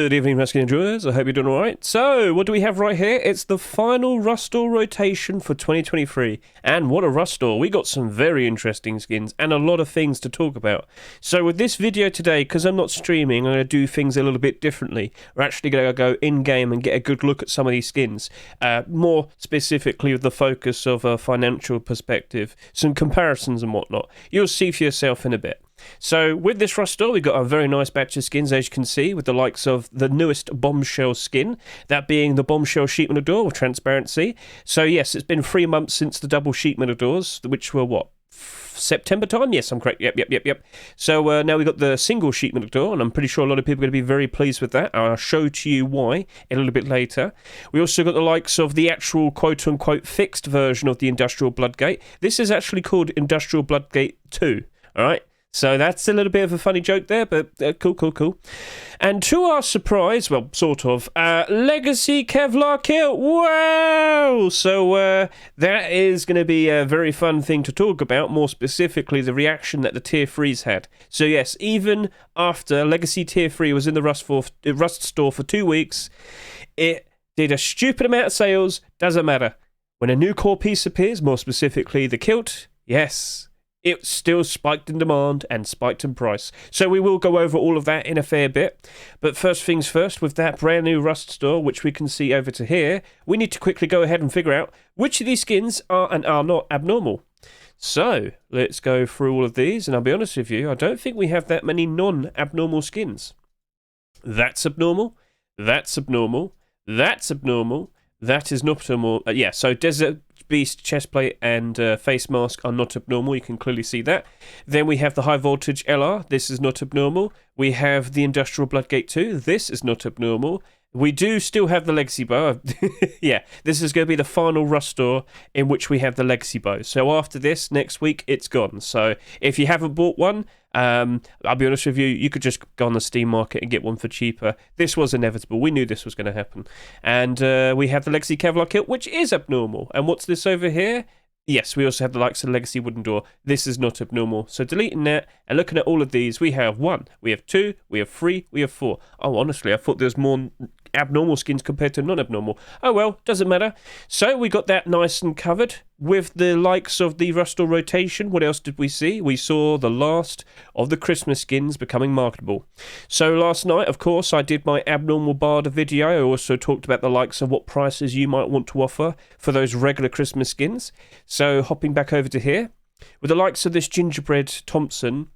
Good evening, Rescue Enjoyers. I hope you're doing alright. So, what do we have right here? It's the final Rustore rotation for 2023. And what a Rustore. We got some very interesting skins and a lot of things to talk about. So, with this video today, because I'm not streaming, I'm going to do things a little bit differently. We're actually going to go in-game and get a good look at some of these skins. More specifically with the focus of a financial perspective, some comparisons and whatnot. You'll see for yourself in a bit. So with this Rustore, we've got a very nice batch of skins, as you can see, with the likes of the newest Bombshell skin, that being the Bombshell Sheet Metal Door with transparency. So yes, it's been 3 months since the double Sheet Metal Doors, which were what? September time? Yes, I'm correct. Yep. So now we've got the single Sheet Metal Door, and I'm pretty sure a lot of people are going to be very pleased with that. I'll show to you why a little bit later. We also got the likes of the actual quote-unquote fixed version of the Industrial Bloodgate. This is actually called Industrial Bloodgate 2, alright? So that's a little bit of a funny joke there, but cool. And to our surprise, well, sort of, Legacy Kevlar Kilt. Wow! So that is going to be a very fun thing to talk about, more specifically the reaction that the Tier 3s had. So yes, even after Legacy Tier 3 was in the Rust Store for 2 weeks, it did a stupid amount of sales, doesn't matter. When a new core piece appears, more specifically the Kilt, yes, it still spiked in demand and spiked in price. So we will go over all of that in a fair bit. But first things first, with that brand new Rust Store, which we can see over to here, we need to quickly go ahead and figure out which of these skins are and are not abnormal. So let's go through all of these, and I'll be honest with you, I don't think we have that many non-abnormal skins. That's abnormal, that's abnormal, that's abnormal, that is not abnormal. Yeah, so Desert Beast chestplate and face mask are not abnormal. You can clearly see that. Then we have the high voltage LR. This is not abnormal. We have the Industrial Bloodgate 2. This is not abnormal. We do still have the Legacy Bow. Yeah, this is going to be the final Rustore in which we have the Legacy Bow. So after this, next week, it's gone. So if you haven't bought one, I'll be honest with you, you could just go on the Steam market and get one for cheaper. This was inevitable. We knew this was going to happen. And we have the Legacy Kevlar Kilt, which is abnormal. And what's this over here? Yes, we also have the likes of Legacy Wooden Door. This is not abnormal. So deleting that and looking at all of these, we have 1, we have 2, we have 3, we have 4. Oh, honestly, I thought there was more abnormal skins compared to non-abnormal. Oh well, doesn't matter. So we got that nice and covered. With the likes of the Rustore rotation, what else did we see? We saw the last of the Christmas skins becoming marketable. So last night, of course, I did my abnormal barter video. I also talked about the likes of what prices you might want to offer for those regular Christmas skins. So hopping back over to here, with the likes of this Gingerbread Thompson,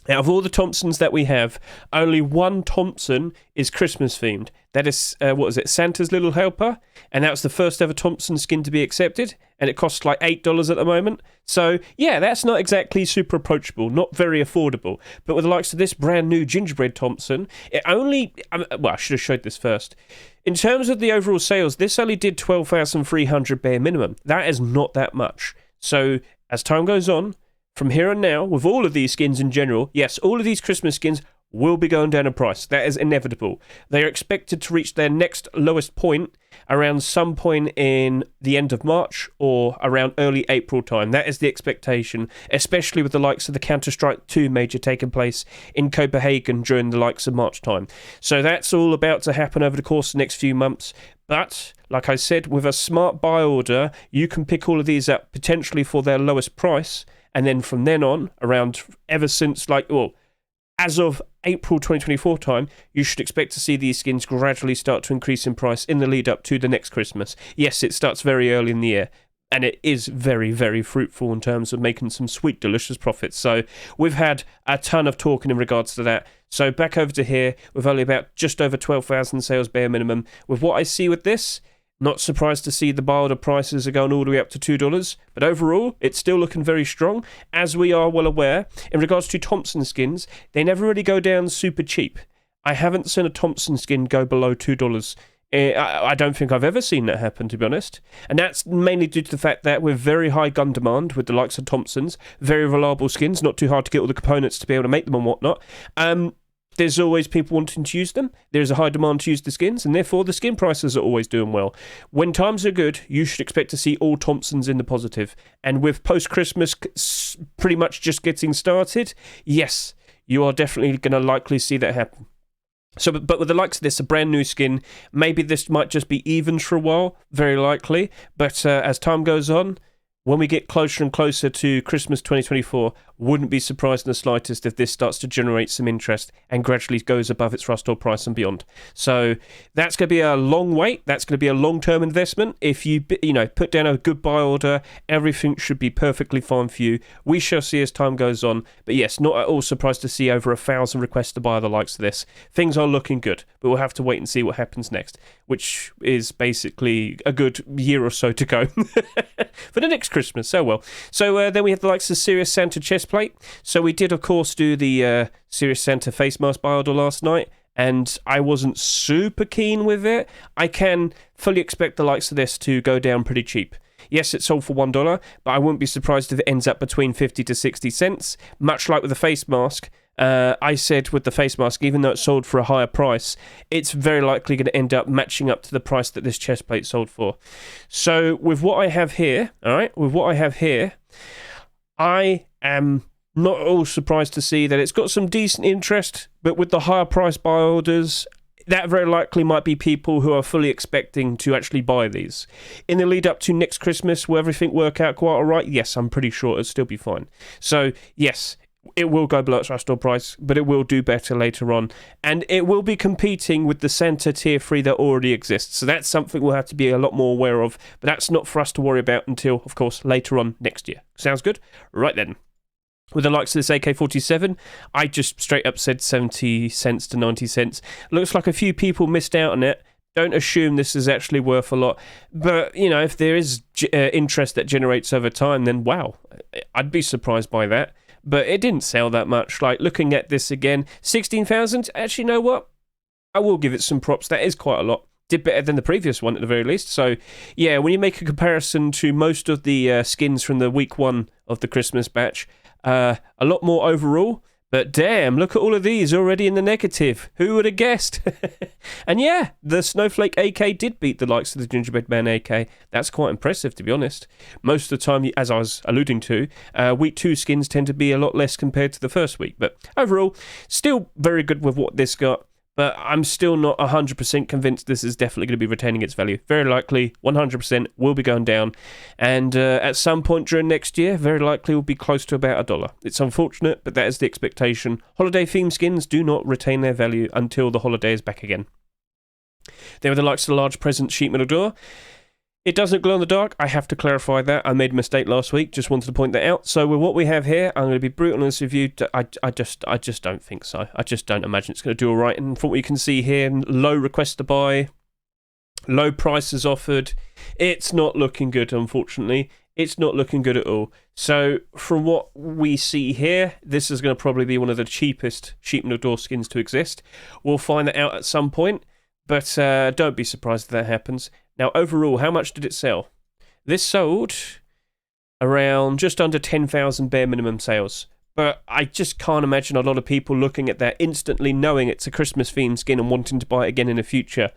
out of all the Thompsons that we have, only one Thompson is Christmas themed. That is, what is it, Santa's Little Helper? And that's the first ever Thompson skin to be accepted. And it costs like $8 at the moment. So, yeah, that's not exactly super approachable, not very affordable. But with the likes of this brand new Gingerbread Thompson, it only, well, I should have showed this first. In terms of the overall sales, this only did 12,300 bare minimum. That is not that much. So, as time goes on, from here on now, with all of these skins in general, yes, all of these Christmas skins will be going down in price. That is inevitable. They are expected to reach their next lowest point around some point in the end of March or around early April time. That is the expectation, especially with the likes of the Counter-Strike 2 major taking place in Copenhagen during the likes of March time. So that's all about to happen over the course of the next few months. But, like I said, with a smart buy order, you can pick all of these up potentially for their lowest price. And then from then on, around ever since, like, well, as of April 2024 time, you should expect to see these skins gradually start to increase in price in the lead up to the next Christmas. Yes, it starts very early in the year, and it is very, very fruitful in terms of making some sweet, delicious profits. So we've had a ton of talking in regards to that. So back over to here, with only about just over 12,000 sales bare minimum. With what I see with this, not surprised to see the barter prices are going all the way up to $2, but overall, it's still looking very strong. As we are well aware, in regards to Thompson skins, they never really go down super cheap. I haven't seen a Thompson skin go below $2. I don't think I've ever seen that happen, to be honest. And that's mainly due to the fact that with very high gun demand, with the likes of Thompsons, very reliable skins, not too hard to get all the components to be able to make them and whatnot, there's always people wanting to use them. There's a high demand to use the skins, and therefore the skin prices are always doing well. When times are good, you should expect to see all Thompsons in the positive. And with post-Christmas pretty much just getting started, yes, you are definitely going to likely see that happen. So, but with the likes of this, a brand new skin, maybe this might just be evens for a while, very likely. But as time goes on, when we get closer and closer to Christmas 2024, wouldn't be surprised in the slightest if this starts to generate some interest and gradually goes above its Rustore price and beyond. So that's going to be a long wait. That's going to be a long-term investment. If you put down a good buy order, everything should be perfectly fine for you. We shall see as time goes on. But yes, not at all surprised to see over 1,000 requests to buy the likes of this. Things are looking good, but we'll have to wait and see what happens next, which is basically a good year or so to go for the next Christmas. So well. So then we have the likes of Serious Santa chest plate. So we did, of course, do the Serious Santa face mask buy order last night, and I wasn't super keen with it. I can fully expect the likes of this to go down pretty cheap. Yes, it sold for $1, but I wouldn't be surprised if it ends up between 50 to 60 cents. Much like with the face mask, I said with the face mask, even though it sold for a higher price, it's very likely going to end up matching up to the price that this chest plate sold for. So with what I have here, I am not at all surprised to see that it's got some decent interest, but with the higher price buy orders, that very likely might be people who are fully expecting to actually buy these. In the lead up to next Christmas, will everything work out quite alright? Yes, I'm pretty sure it'll still be fine. So, yes, it will go below its Rustore price, but it will do better later on. And it will be competing with the Santa Tier 3 that already exists. So that's something we'll have to be a lot more aware of. But that's not for us to worry about until, of course, later on next year. Sounds good? Right then. With the likes of this AK-47, I just straight up said 70 cents to 90 cents. Looks like a few people missed out on it. Don't assume this is actually worth a lot. But, if there is interest that generates over time, then wow, I'd be surprised by that. But it didn't sell that much. Like, looking at this again, 16,000, actually, you know what? I will give it some props. That is quite a lot. Did better than the previous one at the very least. So, yeah, when you make a comparison to most of the skins from the week 1 of the Christmas batch, a lot more overall, but damn, look at all of these already in the negative. Who would have guessed? And yeah, the Snowflake AK did beat the likes of the Gingerbread Man AK. That's quite impressive, to be honest. Most of the time, as I was alluding to, week 2 skins tend to be a lot less compared to the first week. But overall, still very good with what this got. But I'm still not 100% convinced this is definitely going to be retaining its value. Very likely, 100% will be going down. And at some point during next year, very likely will be close to about $1. It's unfortunate, but that is the expectation. Holiday theme skins do not retain their value until the holiday is back again. There are the likes of the large present sheet metal door. It doesn't glow in the dark. I have to clarify that. I made a mistake last week. Just wanted to point that out. So with what we have here, I'm going to be brutal honest with you. I just don't think so. I just don't imagine it's going to do all right. And from what you can see here, low request to buy, low prices offered. It's not looking good, unfortunately. It's not looking good at all. So from what we see here, this is going to probably be one of the cheapest sheet metal door skins to exist. We'll find that out at some point. But don't be surprised if that happens. Now, overall, how much did it sell? This sold around just under 10,000 bare minimum sales. But I just can't imagine a lot of people looking at that instantly knowing it's a Christmas themed skin and wanting to buy it again in the future.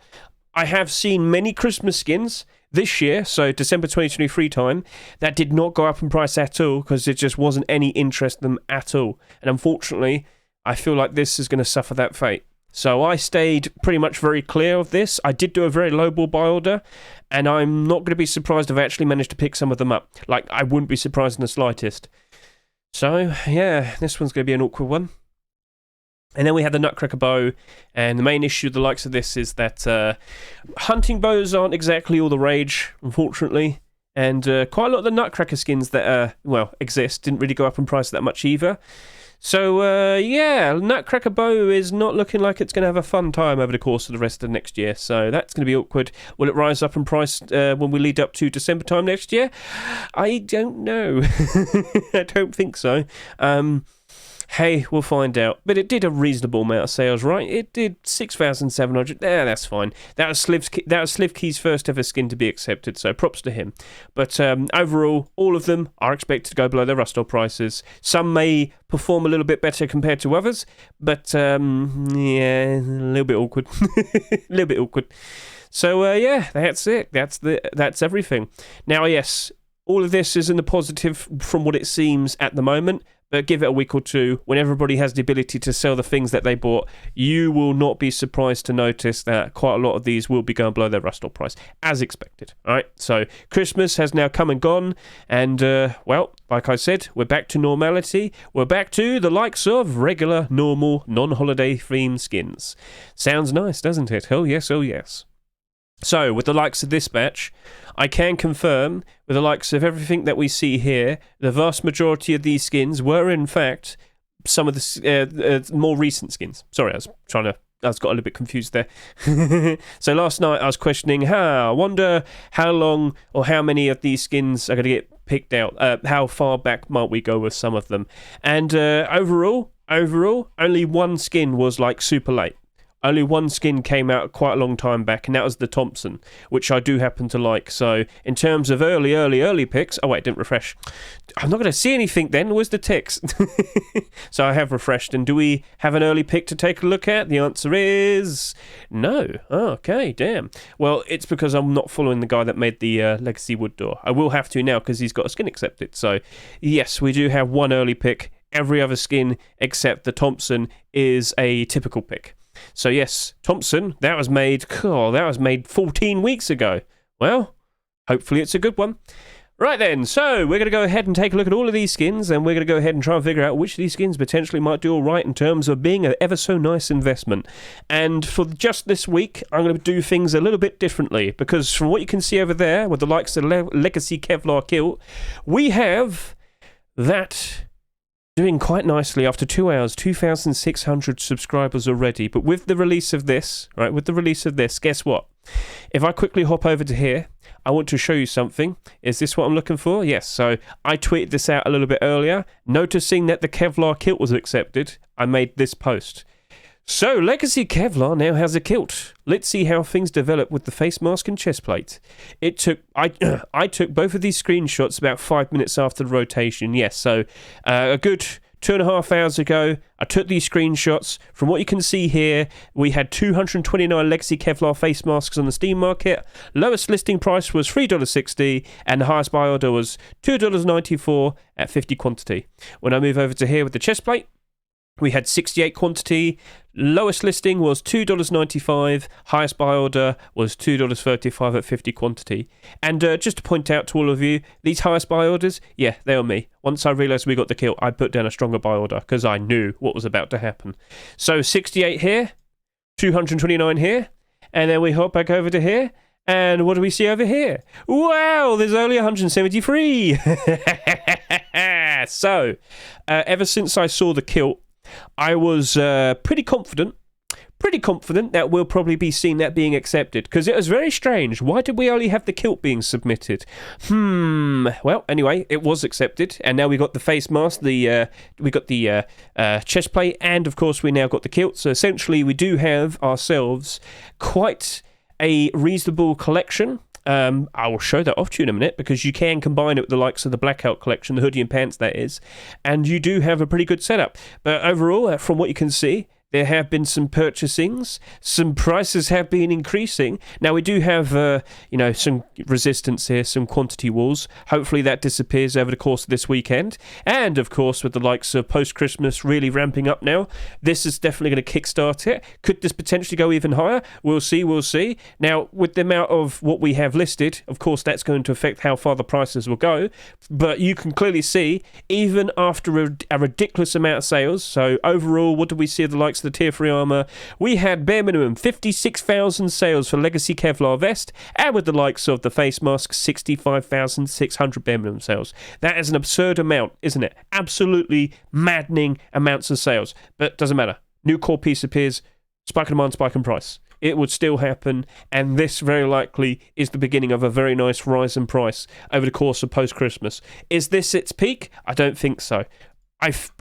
I have seen many Christmas skins this year, so December 2023 time, that did not go up in price at all because there just wasn't any interest in them at all. And unfortunately, I feel like this is going to suffer that fate. So I stayed pretty much very clear of this. I did do a very low ball buy order, and I'm not going to be surprised if I actually managed to pick some of them up. Like, I wouldn't be surprised in the slightest. So, yeah, this one's going to be an awkward one. And then we had the Nutcracker bow, and the main issue with the likes of this is that hunting bows aren't exactly all the rage, unfortunately. And quite a lot of the Nutcracker skins that, exist didn't really go up in price that much either. So, yeah, Nutcracker bow is not looking like it's going to have a fun time over the course of the rest of next year. So that's going to be awkward. Will it rise up in price when we lead up to December time next year? I don't know. I don't think so. Hey, we'll find out. But it did a reasonable amount of sales, right? It did 6,700. Yeah, that's fine. That was Slivkey's first ever skin to be accepted, so props to him. But overall, all of them are expected to go below their Rustore prices. Some may perform a little bit better compared to others, but yeah, a little bit awkward. A little bit awkward. So yeah, that's it. That's everything. Now, yes, all of this is in the positive from what it seems at the moment. but give it a week or two. When everybody has the ability to sell the things that they bought, you will not be surprised to notice that quite a lot of these will be going below their Rustore price, as expected. All right, so Christmas has now come and gone, and, well, like I said, we're back to normality. We're back to the likes of regular, normal, non-holiday themed skins. Sounds nice, doesn't it? Oh, yes, oh, yes. So, with the likes of this batch, I can confirm, with the likes of everything that we see here, the vast majority of these skins were, in fact, some of the more recent skins. Sorry, I got a little bit confused there. So last night I was questioning, I wonder how long or how many of these skins are going to get picked out. How far back might we go with some of them? And overall, only one skin was like super late. Only one skin came out quite a long time back, and that was the Thompson, which I do happen to like. So, in terms of early picks... Oh, wait, it didn't refresh. I'm not going to see anything then. Where's the ticks? So, I have refreshed. And do we have an early pick to take a look at? The answer is... no. Oh, okay, damn. Well, it's because I'm not following the guy that made the Legacy Wood Door. I will have to now, because he's got a skin accepted. So, yes, we do have one early pick. Every other skin except the Thompson is a typical pick. So yes, Thompson, that was made 14 weeks ago. Well, hopefully it's a good one. Right then, so we're going to go ahead and take a look at all of these skins, and we're going to go ahead and try and figure out which of these skins potentially might do all right in terms of being an ever so nice investment. And for just this week, I'm going to do things a little bit differently, because from what you can see over there, with the likes of Legacy Kevlar Kilt, we have that... doing quite nicely after 2 hours, 2,600 subscribers already. But with the release of this, guess what? If I quickly hop over to here, I want to show you something. Is this what I'm looking for? Yes, so I tweeted this out a little bit earlier. Noticing that the Kevlar Kilt was accepted, I made this post. So, Legacy Kevlar now has a kilt. Let's see how things develop with the face mask and chest plate. I took both of these screenshots about 5 minutes after the rotation. Yes, so a good 2.5 hours ago, I took these screenshots. From what you can see here, we had 229 Legacy Kevlar face masks on the Steam market. Lowest listing price was $3.60, and the highest buy order was $2.94 at 50 quantity. When I move over to here with the chest plate, we had 68 quantity, lowest listing was $2.95, highest buy order was $2.35 at 50 quantity. And just to point out to all of you, these highest buy orders, yeah, they are me. Once I realised we got the kilt, I put down a stronger buy order because I knew what was about to happen. So 68 here, 229 here, and then we hop back over to here. And what do we see over here? Wow, there's only 173. So, ever since I saw the kilt, I was pretty confident that we'll probably be seeing that being accepted, because it was very strange. Why did we only have the kilt being submitted? Well, anyway, it was accepted, and now we got the face mask, we got the chest plate, and of course we now got the kilt. So essentially, we do have ourselves quite a reasonable collection. I will show that off to you in a minute, because you can combine it with the likes of the Blackout collection, the hoodie and pants that is, and you do have a pretty good setup. But overall, from what you can see, there have been some purchasings, some prices have been increasing. Now we do have, some resistance here, some quantity walls. Hopefully that disappears over the course of this weekend. And of course, with the likes of post-Christmas really ramping up now, this is definitely going to kickstart it. Could this potentially go even higher? We'll see. Now, with the amount of what we have listed, of course, that's going to affect how far the prices will go. But you can clearly see, even after a ridiculous amount of sales, so overall, what do we see of the likes of the tier 3 armor? We had bare minimum 56,000 sales for Legacy Kevlar vest, and with the likes of the face mask, 65,600 bare minimum sales. That is an absurd amount, isn't it? Absolutely maddening amounts of sales. But doesn't matter. New core piece appears, spike in demand, spike in price. It would still happen, and this very likely is the beginning of a very nice rise in price over the course of post-Christmas. Is this its peak? I don't think so.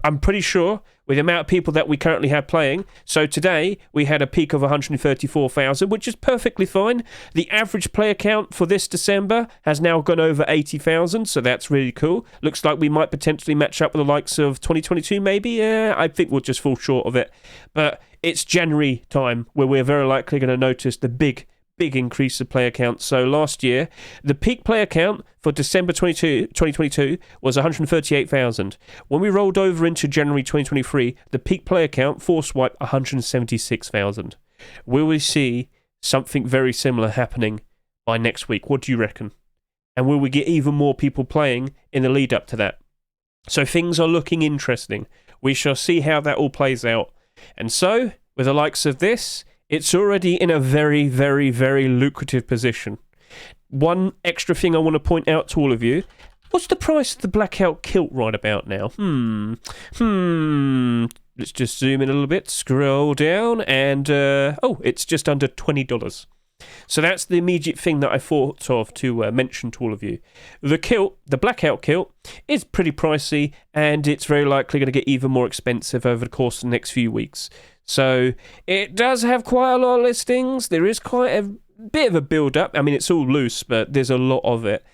I'm pretty sure with the amount of people that we currently have playing. So today we had a peak of 134,000, which is perfectly fine. The average player count for this December has now gone over 80,000, so that's really cool. Looks like we might potentially match up with the likes of 2022 maybe. Yeah, I think we'll just fall short of it. But it's January time where we're very likely going to notice the big big increase of player count. So last year, the peak player count for December 2022 was 138,000. When we rolled over into January 2023, the peak player count force wipe 176,000. Will we see something very similar happening by next week? What do you reckon? And will we get even more people playing in the lead up to that? So things are looking interesting. We shall see how that all plays out. And so, with the likes of this, it's already in a very, very, very lucrative position. One extra thing I want to point out to all of you. What's the price of the Blackout Kilt right about now? Let's just zoom in a little bit, scroll down, and it's just under $20. So that's the immediate thing that I thought of to mention to all of you. The kilt, the Blackout Kilt, is pretty pricey, and it's very likely going to get even more expensive over the course of the next few weeks. So it does have quite a lot of listings. There is quite a bit of a build-up. I mean, it's all loose, but there's a lot of it.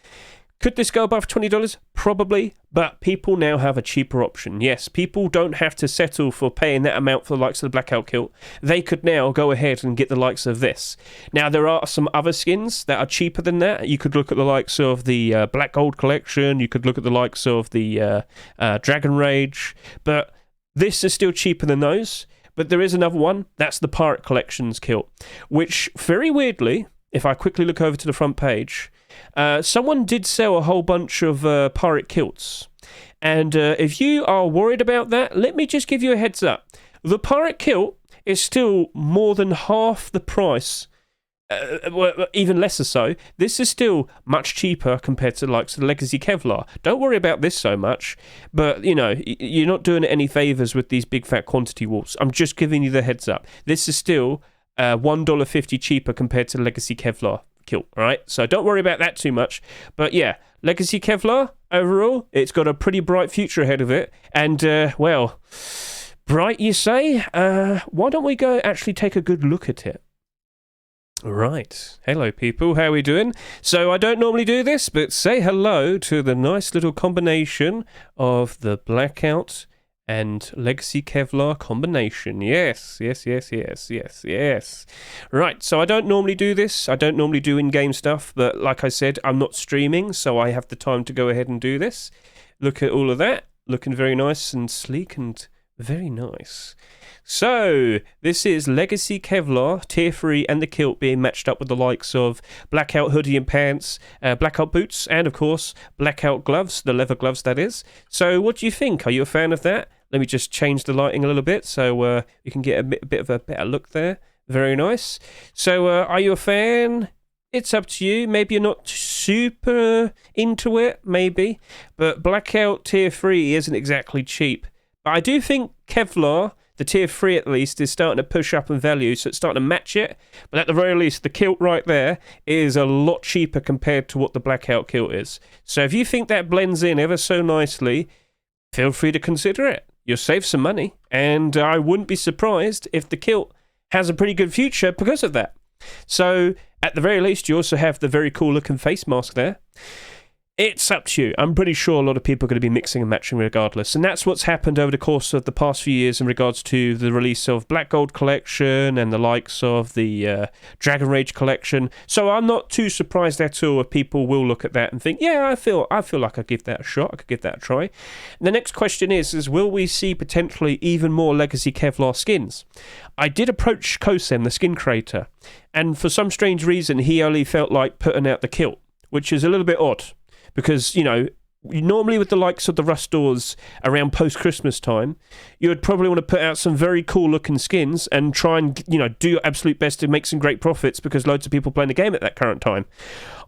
Could this go above $20? Probably, but people now have a cheaper option. Yes, people don't have to settle for paying that amount for the likes of the Blackout Kilt. They could now go ahead and get the likes of this. Now, there are some other skins that are cheaper than that. You could look at the likes of the Black Gold Collection. You could look at the likes of the Dragon Rage. But this is still cheaper than those. But there is another one. That's the Pirate Collection's kilt, which, very weirdly, if I quickly look over to the front page, someone did sell a whole bunch of pirate kilts. And if you are worried about that, let me just give you a heads up. The pirate kilt is still more than half the price, well, even lesser so. This is still much cheaper compared to the likes of the Legacy Kevlar. Don't worry about this so much, but, you know, you're not doing it any favours with these big fat quantity walls. I'm just giving you the heads up. This is still $1.50 cheaper compared to Legacy Kevlar kilt, alright? So don't worry about that too much. But yeah, Legacy Kevlar, overall, it's got a pretty bright future ahead of it. And, well, bright you say? Why don't we go actually take a good look at it? Right. Hello, people. How are we doing? So I don't normally do this, but say hello to the nice little combination of the Blackout and Legacy Kevlar combination. Yes. Right, so I don't normally do this. I don't normally do in-game stuff, but like I said, I'm not streaming, so I have the time to go ahead and do this. Look at all of that. Looking very nice and sleek and very nice. So, this is Legacy Kevlar, Tier 3, and the kilt being matched up with the likes of Blackout hoodie and pants, Blackout boots, and of course, Blackout gloves, the leather gloves that is. So, what do you think? Are you a fan of that? Let me just change the lighting a little bit so you can get a bit of a better look there. Very nice. So, are you a fan? It's up to you. Maybe you're not super into it, maybe. But Blackout Tier 3 isn't exactly cheap. But I do think Kevlar, the Tier 3 at least, is starting to push up in value, so it's starting to match it. But at the very least, the kilt right there is a lot cheaper compared to what the Blackout kilt is. So if you think that blends in ever so nicely, feel free to consider it. You'll save some money, and I wouldn't be surprised if the kilt has a pretty good future because of that. So at the very least, you also have the very cool looking face mask there. It's up to you. I'm pretty sure a lot of people are going to be mixing and matching regardless. And that's what's happened over the course of the past few years in regards to the release of Black Gold Collection and the likes of the Dragon Rage Collection. So I'm not too surprised at all if people will look at that and think, yeah, I feel like I'd give that a shot. I could give that a try. And the next question is will we see potentially even more Legacy Kevlar skins? I did approach Kosem, the skin creator, and for some strange reason, he only felt like putting out the kilt, which is a little bit odd. Because, you know, normally with the likes of the Rust stores around post-Christmas time, you would probably want to put out some very cool-looking skins and try and, you know, do your absolute best to make some great profits because loads of people playing the game at that current time.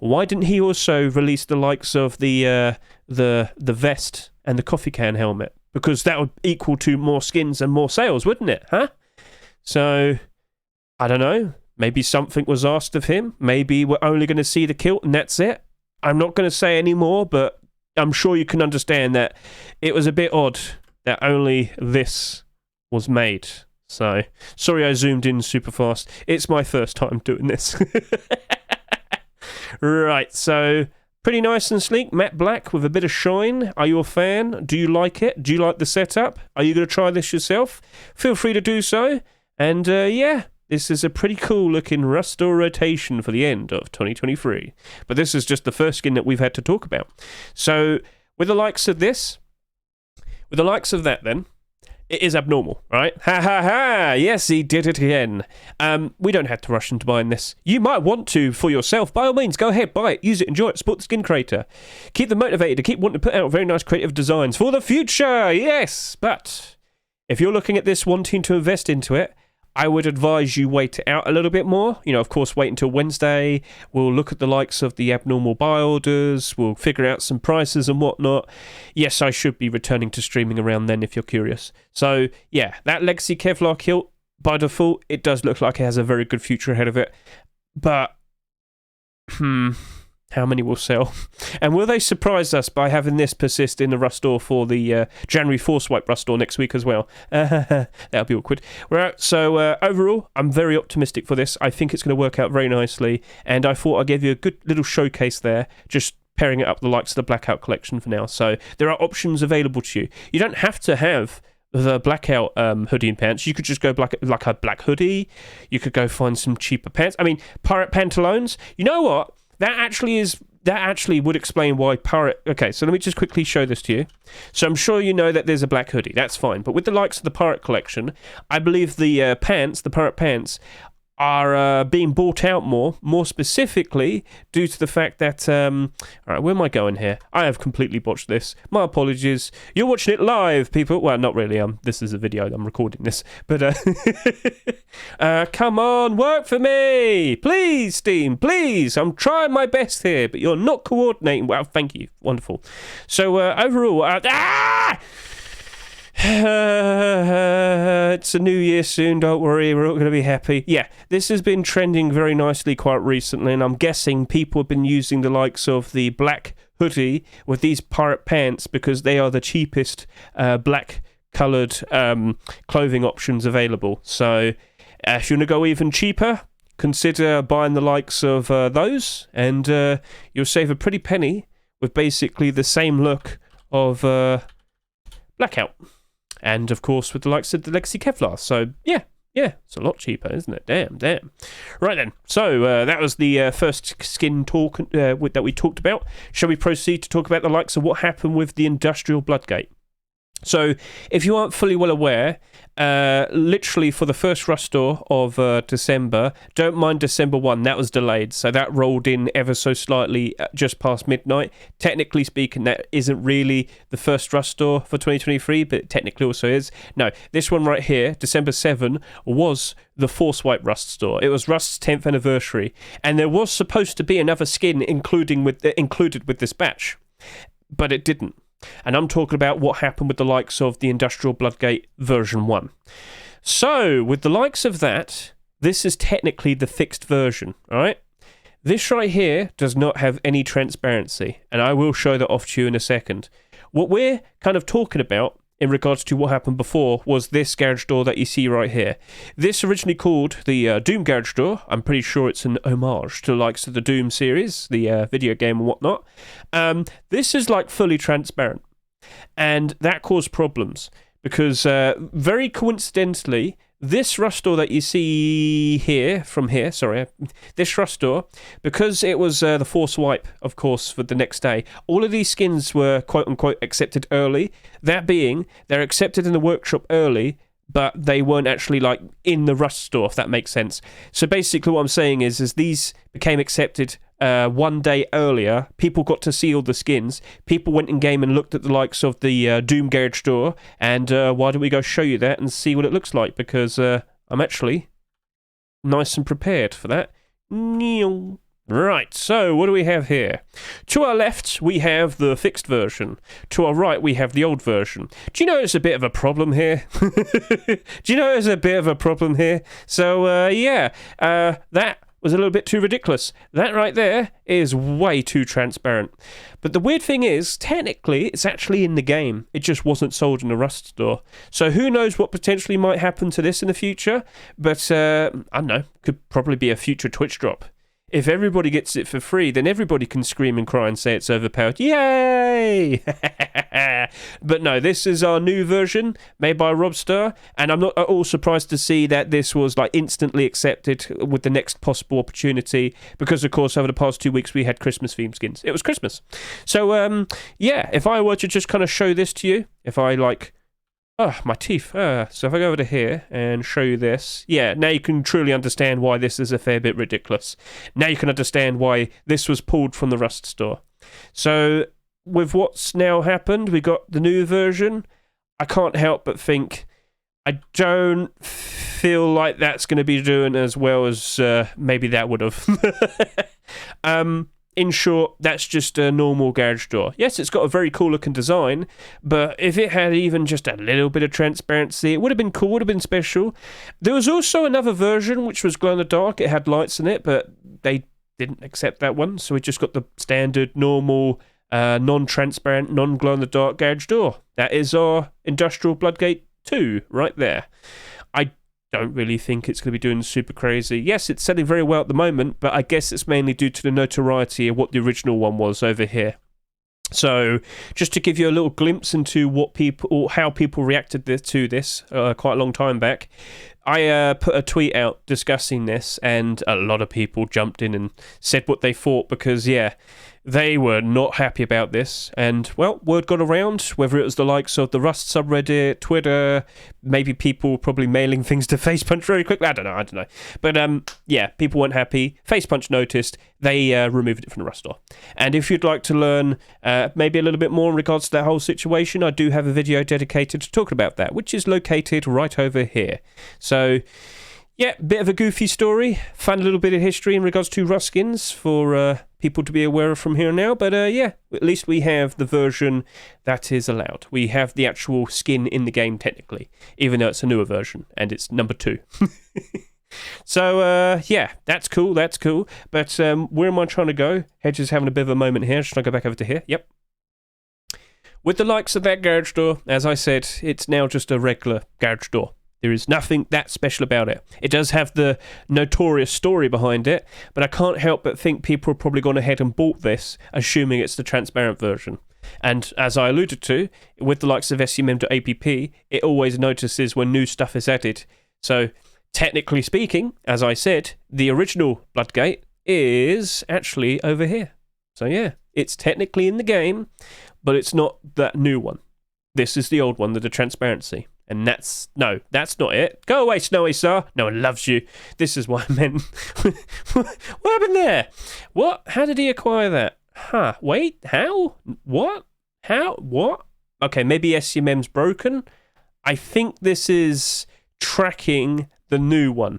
Why didn't he also release the likes of the vest and the coffee can helmet? Because that would equal to more skins and more sales, wouldn't it? Huh? So, I don't know. Maybe something was asked of him. Maybe we're only going to see the kilt and that's it. I'm not going to say any more, but I'm sure you can understand that it was a bit odd that only this was made. So, sorry I zoomed in super fast. It's my first time doing this. Right, so pretty nice and sleek. Matte black with a bit of shine. Are you a fan? Do you like it? Do you like the setup? Are you going to try this yourself? Feel free to do so. And yeah, this is a pretty cool looking Rustore rotation for the end of 2023. But this is just the first skin that we've had to talk about. So with the likes of this, with the likes of that then, it is abnormal, right? Ha ha ha! Yes, he did it again. We don't have to rush into buying this. You might want to for yourself. By all means, go ahead, buy it, use it, enjoy it, support the skin creator. Keep them motivated to keep wanting to put out very nice creative designs for the future. Yes, but if you're looking at this wanting to invest into it, I would advise you wait it out a little bit more. You know, of course, wait until Wednesday. We'll look at the likes of the abnormal buy orders. We'll figure out some prices and whatnot. Yes, I should be returning to streaming around then if you're curious. So, yeah, that Legacy Kevlar kilt, by default, it does look like it has a very good future ahead of it. But, how many will sell? And will they surprise us by having this persist in the Rustore for the January Force Wipe Rustore next week as well? That'll be awkward. Right, so overall, I'm very optimistic for this. I think it's going to work out very nicely, and I thought I'd give you a good little showcase there, just pairing it up with the likes of the Blackout collection for now. So there are options available to you. You don't have to have the Blackout hoodie and pants. You could just go like a black hoodie. You could go find some cheaper pants. I mean, pirate pantaloons. You know what? That actually would explain why pirate... Okay, so let me just quickly show this to you. So I'm sure you know that there's a black hoodie. That's fine. But with the likes of the pirate collection, I believe the pirate pants, are being bought out more specifically due to the fact that... all right, where am I going here? I have completely botched this. My apologies. You're watching it live, people. Well, not really. This is a video. I'm recording this. But, come on, work for me. Please, Steam, please. I'm trying my best here, but you're not coordinating. Well, thank you. Wonderful. So, overall... it's a new year soon, don't worry, we're all going to be happy. Yeah, this has been trending very nicely quite recently, and I'm guessing people have been using the likes of the black hoodie with these pirate pants because they are the cheapest black coloured clothing options available. So if you want to go even cheaper, consider buying the likes of those, and you'll save a pretty penny with basically the same look of Blackout. And, of course, with the likes of the Legacy Kevlar. So, yeah, it's a lot cheaper, isn't it? Damn. Right then, so that was the first skin talk that we talked about. Shall we proceed to talk about the likes of what happened with the Industrial Bloodgate? So, if you aren't fully well aware, literally for the first Rustore of December, don't mind December 1, that was delayed, so that rolled in ever so slightly just past midnight. Technically speaking, that isn't really the first Rustore for 2023, but it technically also is. No, this one right here, December 7, was the Force Wipe Rustore. It was Rust's 10th anniversary, and there was supposed to be another skin included with this batch, but it didn't. And I'm talking about what happened with the likes of the Industrial Bloodgate version 1. So, with the likes of that, this is technically the fixed version, alright? This right here does not have any transparency, and I will show that off to you in a second. What we're kind of talking about in regards to what happened before was this garage door that you see right here. This originally called the Doom garage door. I'm pretty sure it's an homage to the likes of the Doom series, the video game and whatnot. This is like fully transparent, and that caused problems because very coincidentally, this Rustore that you see here, this Rustore, because it was the Force Wipe, of course, for the next day, all of these skins were quote-unquote accepted early. That being, they're accepted in the workshop early, but they weren't actually, like, in the Rustore, if that makes sense. So basically what I'm saying is these became accepted one day earlier. People got to see all the skins. People went in game and looked at the likes of the Doom garage door, and why don't we go show you that and see what it looks like, because I'm actually nice and prepared for that. Right, so what do we have here? To our left, we have the fixed version. To our right, we have the old version. Do you know there's a bit of a problem here? So, that was a little bit too ridiculous. That right there is way too transparent. But the weird thing is, technically, it's actually in the game. It just wasn't sold in a Rust store. So who knows what potentially might happen to this in the future? But, I don't know, could probably be a future Twitch drop. If everybody gets it for free, then everybody can scream and cry and say it's overpowered. Yay! But no, this is our new version made by Robstar, and I'm not at all surprised to see that this was like instantly accepted with the next possible opportunity, because of course over the past 2 weeks we had Christmas themed skins. It was Christmas. So yeah, if I were to just kind of show this to you, if I like, oh, my teeth. So if I go over to here and show you this, yeah, now you can truly understand why this is a fair bit ridiculous. Now you can understand why this was pulled from the Rust store. So with what's now happened, we got the new version. I can't help but think I don't feel like that's going to be doing as well as maybe that would have. In short, that's just a normal garage door. Yes, it's got a very cool looking design, but if it had even just a little bit of transparency, it would have been cool, would have been special. There was also another version which was glow in the dark. It had lights in it, but they didn't accept that one, so we just got the standard, normal, non-transparent, non-glow in the dark garage door. That is our Industrial Bloodgate 2 right there. I don't really think it's going to be doing super crazy. Yes, it's selling very well at the moment, but I guess it's mainly due to the notoriety of what the original one was over here. So, just to give you a little glimpse into what people, or how people reacted to this quite a long time back, I put a tweet out discussing this, and a lot of people jumped in and said what they thought, because, yeah, they were not happy about this. And, well, word got around, whether it was the likes of the Rust subreddit, Twitter, maybe people probably mailing things to Facepunch very quickly. I don't know. But, yeah, people weren't happy. Facepunch noticed. They removed it from the Rust store. And if you'd like to learn maybe a little bit more in regards to that whole situation, I do have a video dedicated to talking about that, which is located right over here. So, yeah, bit of a goofy story, fun little bit of history in regards to Rust skins for people to be aware of from here on out. But yeah, at least we have the version that is allowed. We have the actual skin in the game technically, even though it's a newer version and it's number 2. So yeah, that's cool. But where am I trying to go? Hedge is having a bit of a moment here. Should I go back over to here? Yep. With the likes of that garage door, as I said, it's now just a regular garage door. There is nothing that special about it. It does have the notorious story behind it, but I can't help but think people have probably gone ahead and bought this, assuming it's the transparent version. And as I alluded to, with the likes of SUMM.app, it always notices when new stuff is added. So, technically speaking, as I said, the original Bloodgate is actually over here. So yeah, it's technically in the game, but it's not that new one. This is the old one, the transparency. And that's not it. Go away, Snowy Star. No one loves you. This is what I meant. What happened there? What? How did he acquire that? Huh. Wait, how? What? How? What? Okay, maybe SCMM's broken. I think this is tracking the new one.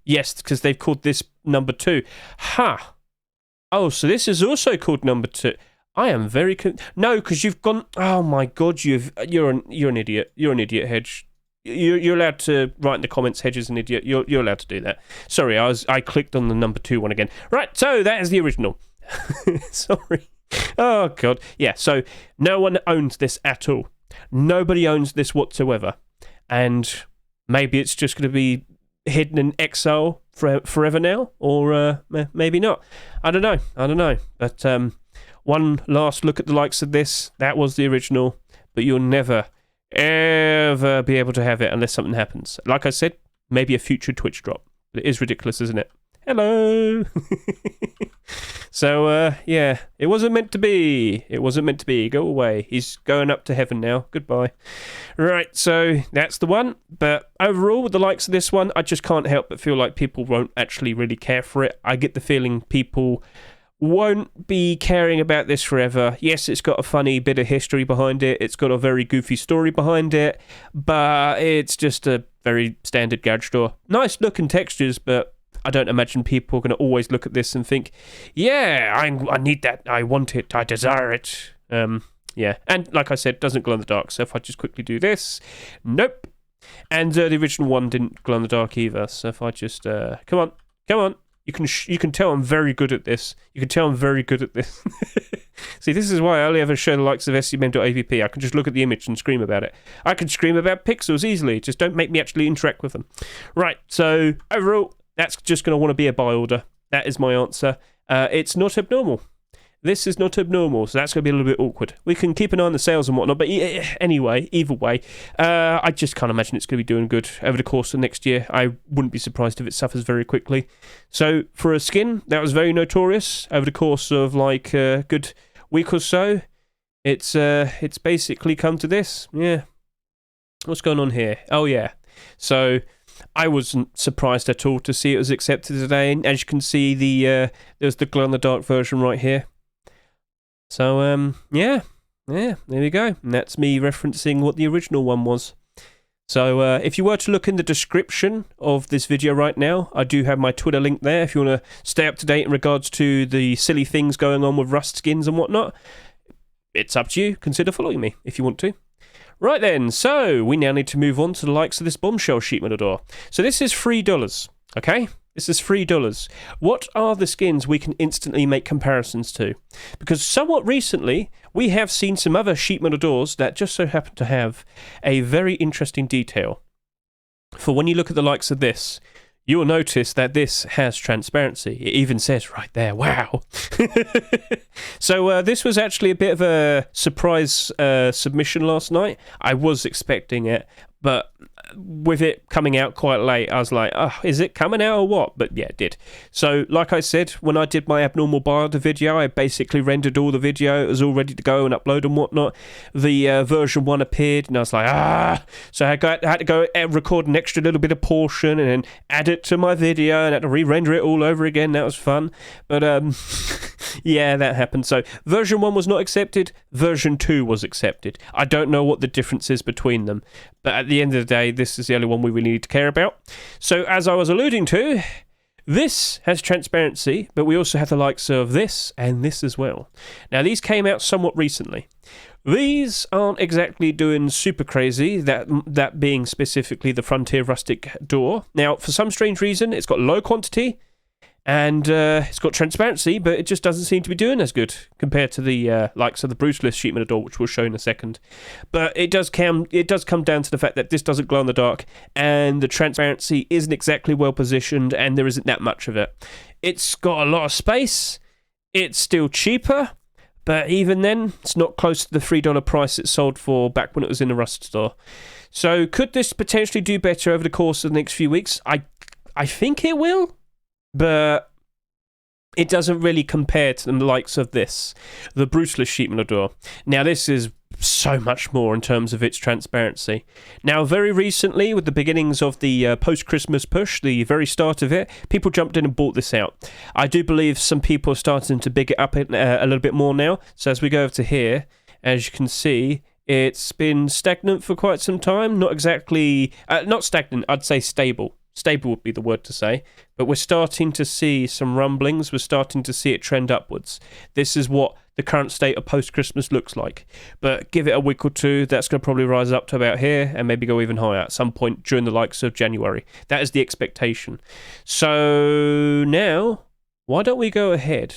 Yes, because they've called this number 2. Ha! Huh. Oh, so this is also called number 2. I am very no, because you've gone. Oh my God, you're an idiot. You're an idiot, Hedge. You're allowed to write in the comments, Hedge is an idiot. You're allowed to do that. Sorry, I clicked on the number 2 one again. Right, so that is the original. Sorry. Oh God, yeah. So no one owns this at all. Nobody owns this whatsoever, and maybe it's just going to be hidden in exile forever now, or maybe not. I don't know. But one last look at the likes of this. That was the original, but you'll never, ever be able to have it unless something happens. Like I said, maybe a future Twitch drop. But it is ridiculous, isn't it? Hello! So, yeah, it wasn't meant to be. It wasn't meant to be. Go away. He's going up to heaven now. Goodbye. Right, so that's the one. But overall, with the likes of this one, I just can't help but feel like people won't actually really care for it. I get the feeling people won't be caring about this forever. Yes, it's got a funny bit of history behind it. It's got a very goofy story behind it. But it's just a very standard garage door. Nice looking textures, but I don't imagine people are going to always look at this and think, yeah, I need that, I want it, I desire it. Yeah, and like I said, doesn't glow in the dark, so if I just quickly do this, nope. And the original one didn't glow in the dark either, so if I just, come on. You can tell I'm very good at this. You can tell I'm very good at this. See, this is why I only ever show the likes of SCMM.app. I can just look at the image and scream about it. I can scream about pixels easily, just don't make me actually interact with them. Right, so overall, that's just going to want to be a buy order. That is my answer. It's not abnormal. This is not abnormal, so that's going to be a little bit awkward. We can keep an eye on the sales and whatnot, but anyway, either way, I just can't imagine it's going to be doing good over the course of next year. I wouldn't be surprised if it suffers very quickly. So for a skin that was very notorious over the course of like a good week or so, it's basically come to this. Yeah. What's going on here? Oh yeah. So I wasn't surprised at all to see it was accepted today. And as you can see, there's the glow-in-the-dark version right here. So, yeah, there we go. And that's me referencing what the original one was. So, if you were to look in the description of this video right now, I do have my Twitter link there if you want to stay up to date in regards to the silly things going on with Rust skins and whatnot. It's up to you. Consider following me if you want to. Right then, so we now need to move on to the likes of this Bombshell sheet metal door. So this is $3, okay? This is $3. What are the skins we can instantly make comparisons to? Because somewhat recently, we have seen some other sheet metal doors that just so happen to have a very interesting detail. For when you look at the likes of this, you will notice that this has transparency. It even says right there, wow. So this was actually a bit of a surprise submission last night. I was expecting it, but with it coming out quite late, I was like, oh, is it coming out or what? But yeah, it did. So like I said, when I did my abnormal binder video, I basically rendered all the video. It was all ready to go and upload and whatnot. The version 1 appeared and I was like, so I had to go record an extra little bit of portion and then add it to my video and had to re-render it all over again. That was fun. But yeah, that happened. So version 1 was not accepted. Version 2 was accepted. I don't know what the difference is between them. But at the end of the day, this is the only one we really need to care about. So as I was alluding to, this has transparency, but we also have the likes of this and this as well. Now, these came out somewhat recently. These aren't exactly doing super crazy, that being specifically the Frontier Rustic door. Now, for some strange reason, it's got low quantity, and it's got transparency, but it just doesn't seem to be doing as good compared to the likes of the Bruceless sheet metal door, which we'll show in a second. But it does come down to the fact that this doesn't glow in the dark, and the transparency isn't exactly well positioned, and there isn't that much of it. It's got a lot of space. It's still cheaper, but even then, it's not close to the $3 price it sold for back when it was in the Rust store. So could this potentially do better over the course of the next few weeks? I think it will. But it doesn't really compare to the likes of this, the Bruceless sheet metal door. Now, this is so much more in terms of its transparency. Now, very recently, with the beginnings of the post-Christmas push, the very start of it, people jumped in and bought this out. I do believe some people are starting to big it up a little bit more now. So as we go over to here, as you can see, it's been stagnant for quite some time. Not exactly, not stagnant, I'd say stable. Stable would be the word to say, but we're starting to see some rumblings. We're starting to see it trend upwards. This is what the current state of post-Christmas looks like. But give it a week or two, that's going to probably rise up to about here and maybe go even higher at some point during the likes of January. That is the expectation. So now, why don't we go ahead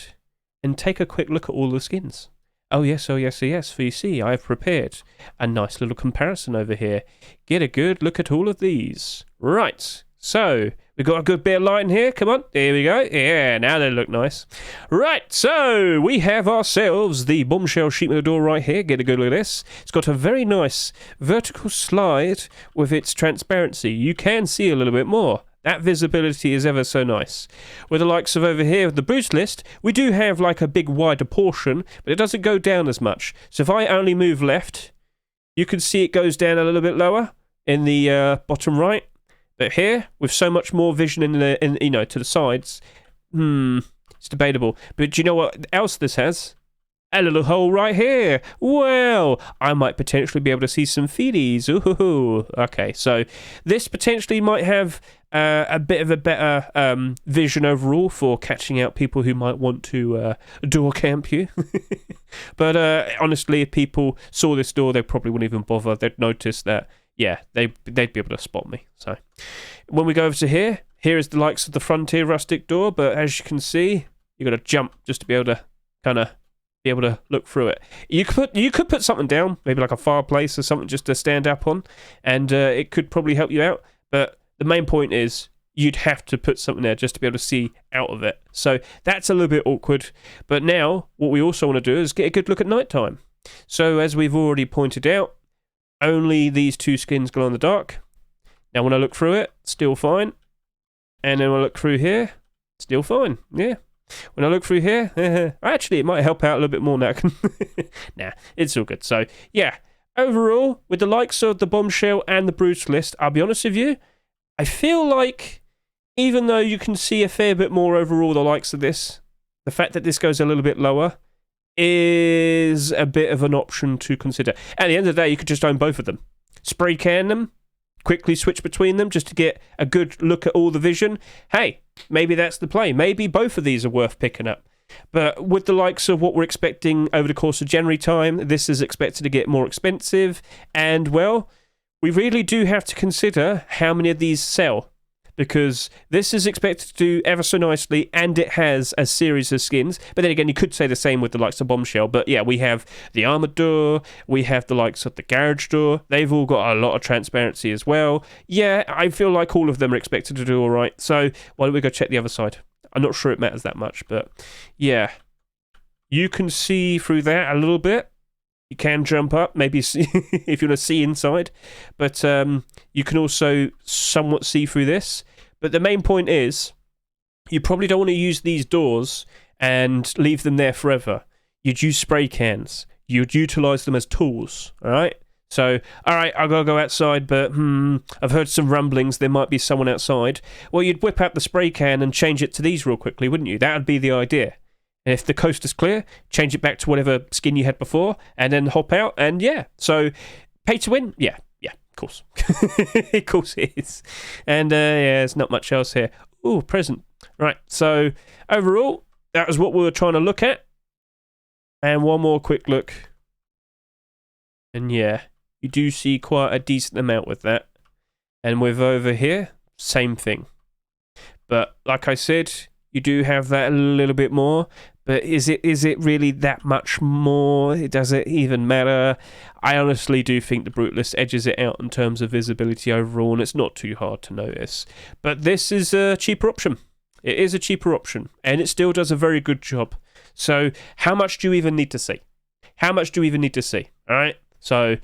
and take a quick look at all the skins? Oh yes, for you see, I've prepared a nice little comparison over here. Get a good look at all of these. Right. So, we've got a good bit of light in here. Come on. There we go. Yeah, now they look nice. Right, so we have ourselves the Bombshell sheet metal door right here. Get a good look at this. It's got a very nice vertical slide with its transparency. You can see a little bit more. That visibility is ever so nice. With the likes of over here with the boost list, we do have like a big wider portion, but it doesn't go down as much. So if I only move left, you can see it goes down a little bit lower in the bottom right. But here, with so much more vision in to the sides, it's debatable. But do you know what else this has? A little hole right here. Well, I might potentially be able to see some feelies. Ooh, okay, so this potentially might have a bit of a better vision overall for catching out people who might want to door camp you. But honestly, if people saw this door, they probably wouldn't even bother. They'd notice that. Yeah, they'd be able to spot me. So when we go over to here is the likes of the Frontier Rustic door, but as you can see, you've got to jump just to be able to kind of be able to look through it. You could put something down, maybe like a fireplace or something just to stand up on, and it could probably help you out. But the main point is you'd have to put something there just to be able to see out of it. So that's a little bit awkward. But now, what we also want to do is get a good look at nighttime. So as we've already pointed out, only these two skins glow in the dark. Now when I look through it, still fine. And then when I look through here, still fine. Yeah. When I look through here, actually it might help out a little bit more now. Nah, it's all good. So yeah, overall, with the likes of the Bombshell and the Brutalist, I'll be honest with you, I feel like even though you can see a fair bit more overall the likes of this, the fact that this goes a little bit lower is a bit of an option to consider. At the end of the day, you could just own both of them. Spray can them, quickly switch between them just to get a good look at all the vision. Hey, maybe that's the play. Maybe both of these are worth picking up. But with the likes of what we're expecting over the course of January time, this is expected to get more expensive. And, well, we really do have to consider how many of these sell. Because this is expected to do ever so nicely, and it has a series of skins. But then again, you could say the same with the likes of Bombshell. But yeah, we have the armored door, we have the likes of the garage door. They've all got a lot of transparency as well. Yeah, I feel like all of them are expected to do all right. So why don't we go check the other side? I'm not sure it matters that much, but yeah. You can see through that a little bit. You can jump up, maybe see, if you want to see inside. But you can also somewhat see through this. But the main point is, you probably don't want to use these doors and leave them there forever. You'd use spray cans. You'd utilise them as tools, all right? So, all right, I've got to go outside, but I've heard some rumblings. There might be someone outside. Well, you'd whip out the spray can and change it to these real quickly, wouldn't you? That would be the idea. And if the coast is clear, change it back to whatever skin you had before, and then hop out, and yeah. So, pay to win? Yeah, of course. Of course it is. And yeah, there's not much else here. Ooh, present. Right, so overall, that was what we were trying to look at. And one more quick look. And yeah, you do see quite a decent amount with that. And with over here, same thing. But like I said, you do have that a little bit more. But is it really that much more? Does it even matter? I honestly do think the Brutalist edges it out in terms of visibility overall, and it's not too hard to notice. But this is a cheaper option. It is a cheaper option, and it still does a very good job. So how much do you even need to see? How much do you even need to see? All right? So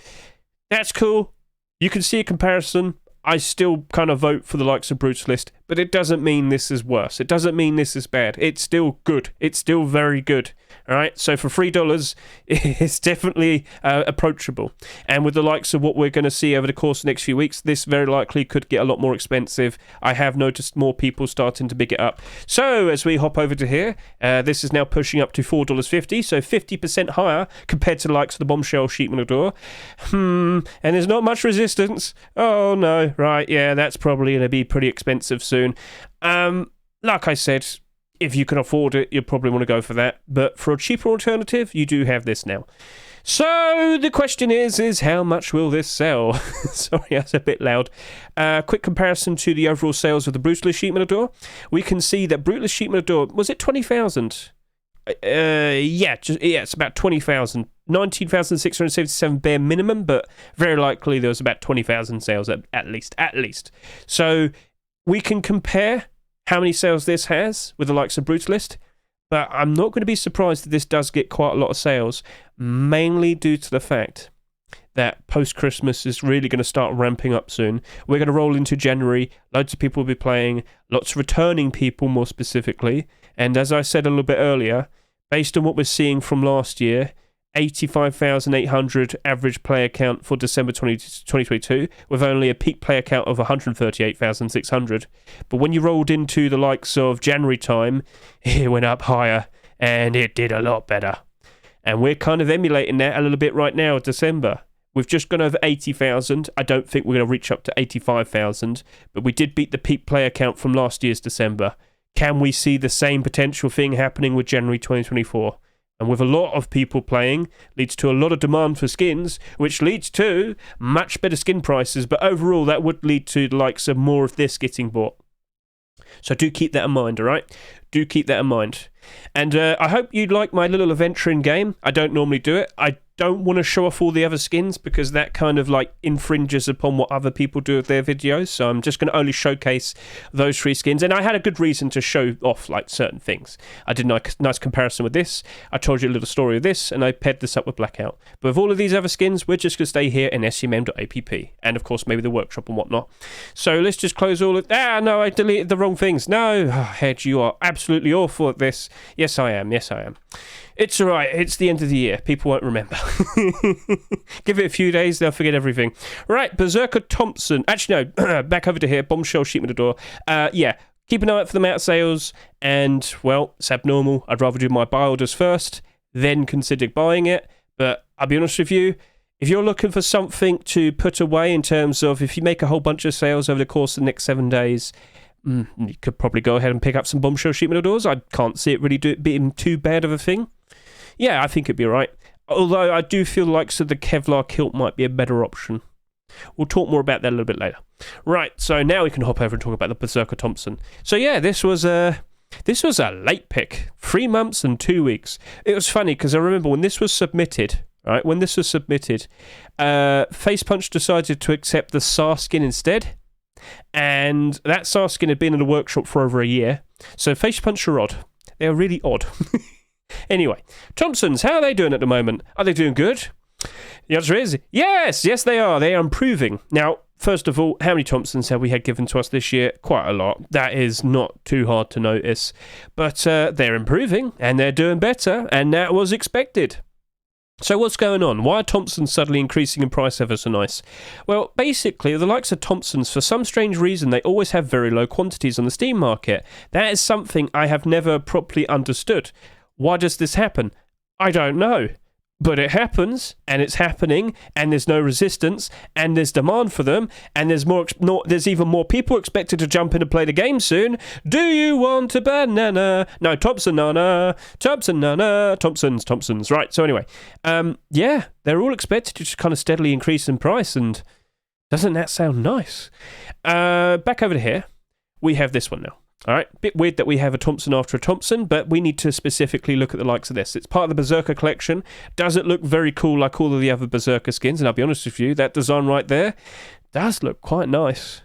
that's cool. You can see a comparison. I still kind of vote for the likes of Brutalist, but it doesn't mean this is worse. It doesn't mean this is bad. It's still good. It's still very good. All right, so for $3, it's definitely approachable. And with the likes of what we're going to see over the course of the next few weeks, this very likely could get a lot more expensive. I have noticed more people starting to pick it up. So as we hop over to here, this is now pushing up to $4.50, so 50% higher compared to the likes of the Bombshell sheet metal door. And there's not much resistance. Oh no, right, yeah, that's probably going to be pretty expensive soon. Like I said, if you can afford it, you probably want to go for that. But for a cheaper alternative, you do have this now. So the question is how much will this sell? Sorry, that's a bit loud. Quick comparison to the overall sales of the Brutalist sheet metal door. We can see that Brutalist sheet metal door, was it 20,000? Yeah, it's about 20,000. 19,677 bare minimum, but very likely there was about 20,000 sales at least. So we can compare how many sales this has with the likes of Brutalist, but I'm not going to be surprised that this does get quite a lot of sales, mainly due to the fact that post-Christmas is really going to start ramping up soon. We're going to roll into January, loads of people will be playing, lots of returning people more specifically, and as I said a little bit earlier, based on what we're seeing from last year, 85,800 average player count for December 2022, with only a peak player count of 138,600. But when you rolled into the likes of January time, it went up higher, and it did a lot better. And we're kind of emulating that a little bit right now, December. We've just gone over 80,000. I don't think we're going to reach up to 85,000, but we did beat the peak player count from last year's December. Can we see the same potential thing happening with January 2024? And with a lot of people playing, leads to a lot of demand for skins, which leads to much better skin prices, but overall that would lead to the likes of more of this getting bought. So do keep that in mind, all right? Do keep that in mind. And I hope you like my little adventure in game. I don't normally do it. I don't want to show off all the other skins because that kind of like infringes upon what other people do with their videos. So I'm just going to only showcase those 3 skins. And I had a good reason to show off like certain things. I did a nice comparison with this. I told you a little story of this, and I paired this up with Blackout. But with all of these other skins, we're just going to stay here in scmm.app. And of course, maybe the workshop and whatnot. So let's just close all of... no, I deleted the wrong things. No, Hedge, you are absolutely awful at this. Yes, I am. Yes, I am. It's all right. It's the end of the year. People won't remember. Give it a few days, they'll forget everything. Right, Berserker Thompson. Actually, no. Back over to here. Bombshell, shoot me the door. Yeah, keep an eye out for the out sales. And, well, it's abnormal. I'd rather do my buy orders first, then consider buying it. But I'll be honest with you, if you're looking for something to put away in terms of if you make a whole bunch of sales over the course of the next 7 days... you could probably go ahead and pick up some Bombshell sheet metal doors. I can't see it really being too bad of a thing. Yeah, I think it'd be right. Although I do feel like the Kevlar Kilt might be a better option. We'll talk more about that a little bit later. Right, so now we can hop over and talk about the Berserker Thompson. So yeah, this was a late pick. 3 months and 2 weeks. It was funny because I remember when this was submitted, right? When this was submitted, Facepunch decided to accept the SAR skin instead. And that SAR skin had been in the workshop for over a year. So Facepunch are odd. They're really odd. Anyway, Thompsons, how are they doing at the moment? Are they doing good? The answer is yes, they are. They are improving. Now, first of all, how many Thompsons have we had given to us this year? Quite a lot. That is not too hard to notice. But they're improving, and they're doing better, and that was expected. So what's going on? Why are Thompsons suddenly increasing in price ever so nice? Well, basically, the likes of Thompsons, for some strange reason, they always have very low quantities on the Steam market. That is something I have never properly understood. Why does this happen? I don't know. But it happens, and it's happening, and there's no resistance, and there's demand for them, and there's even more people expected to jump in and play the game soon. Do you want a banana? No, Thompson nana, Thompson nana, Thompsons. Right, so anyway, yeah, they're all expected to just kind of steadily increase in price, and doesn't that sound nice? Back over to here, we have this one now. All right, bit weird that we have a Thompson after a Thompson, but we need to specifically look at the likes of this. It's part of the Berserker collection. Does it look very cool like all of the other Berserker skins? And I'll be honest with you, that design right there does look quite nice.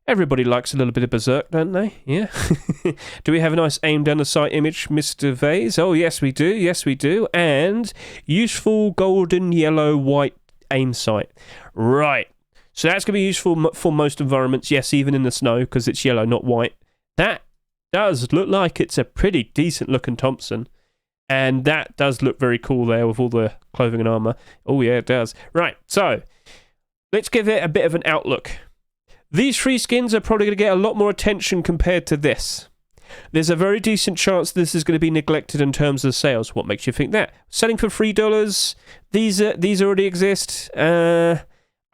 Everybody likes a little bit of Berserk, don't they? Yeah. Do we have a nice aim down the sight image, Mr. Vase? Oh, yes, we do. Yes, we do. And useful golden, yellow, white aim sight. Right. So that's going to be useful for most environments. Yes, even in the snow, because it's yellow, not white. That does look like it's a pretty decent looking Thompson. And that does look very cool there with all the clothing and armor. Oh yeah, it does. Right, so let's give it a bit of an outlook. These 3 skins are probably going to get a lot more attention compared to this. There's a very decent chance this is going to be neglected in terms of sales. What makes you think that? Selling for $3, these already exist.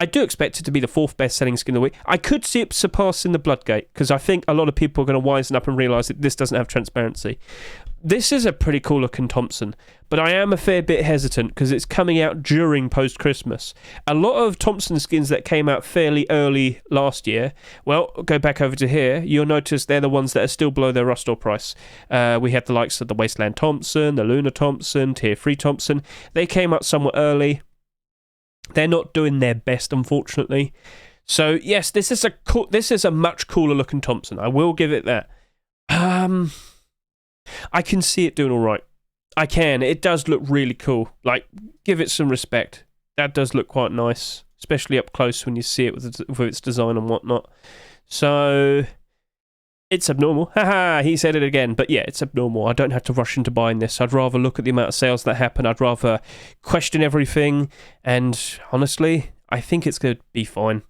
I do expect it to be the 4th best-selling skin of the week. I could see it surpassing the Bloodgate, because I think a lot of people are going to wisen up and realise that this doesn't have transparency. This is a pretty cool-looking Thompson, but I am a fair bit hesitant, because it's coming out during post-Christmas. A lot of Thompson skins that came out fairly early last year, well, go back over to here, you'll notice they're the ones that are still below their Rustore price. We have the likes of the Wasteland Thompson, the Lunar Thompson, Tier 3 Thompson. They came out somewhat early. They're not doing their best, unfortunately. So yes, this is a much cooler looking Thompson. I will give it that. I can see it doing all right. I can. It does look really cool. Like, give it some respect. That does look quite nice, especially up close when you see it with its design and whatnot. So it's abnormal. Haha, he said it again. But yeah, it's abnormal. I don't have to rush into buying this. I'd rather look at the amount of sales that happen. I'd rather question everything. And honestly, I think it's going to be fine.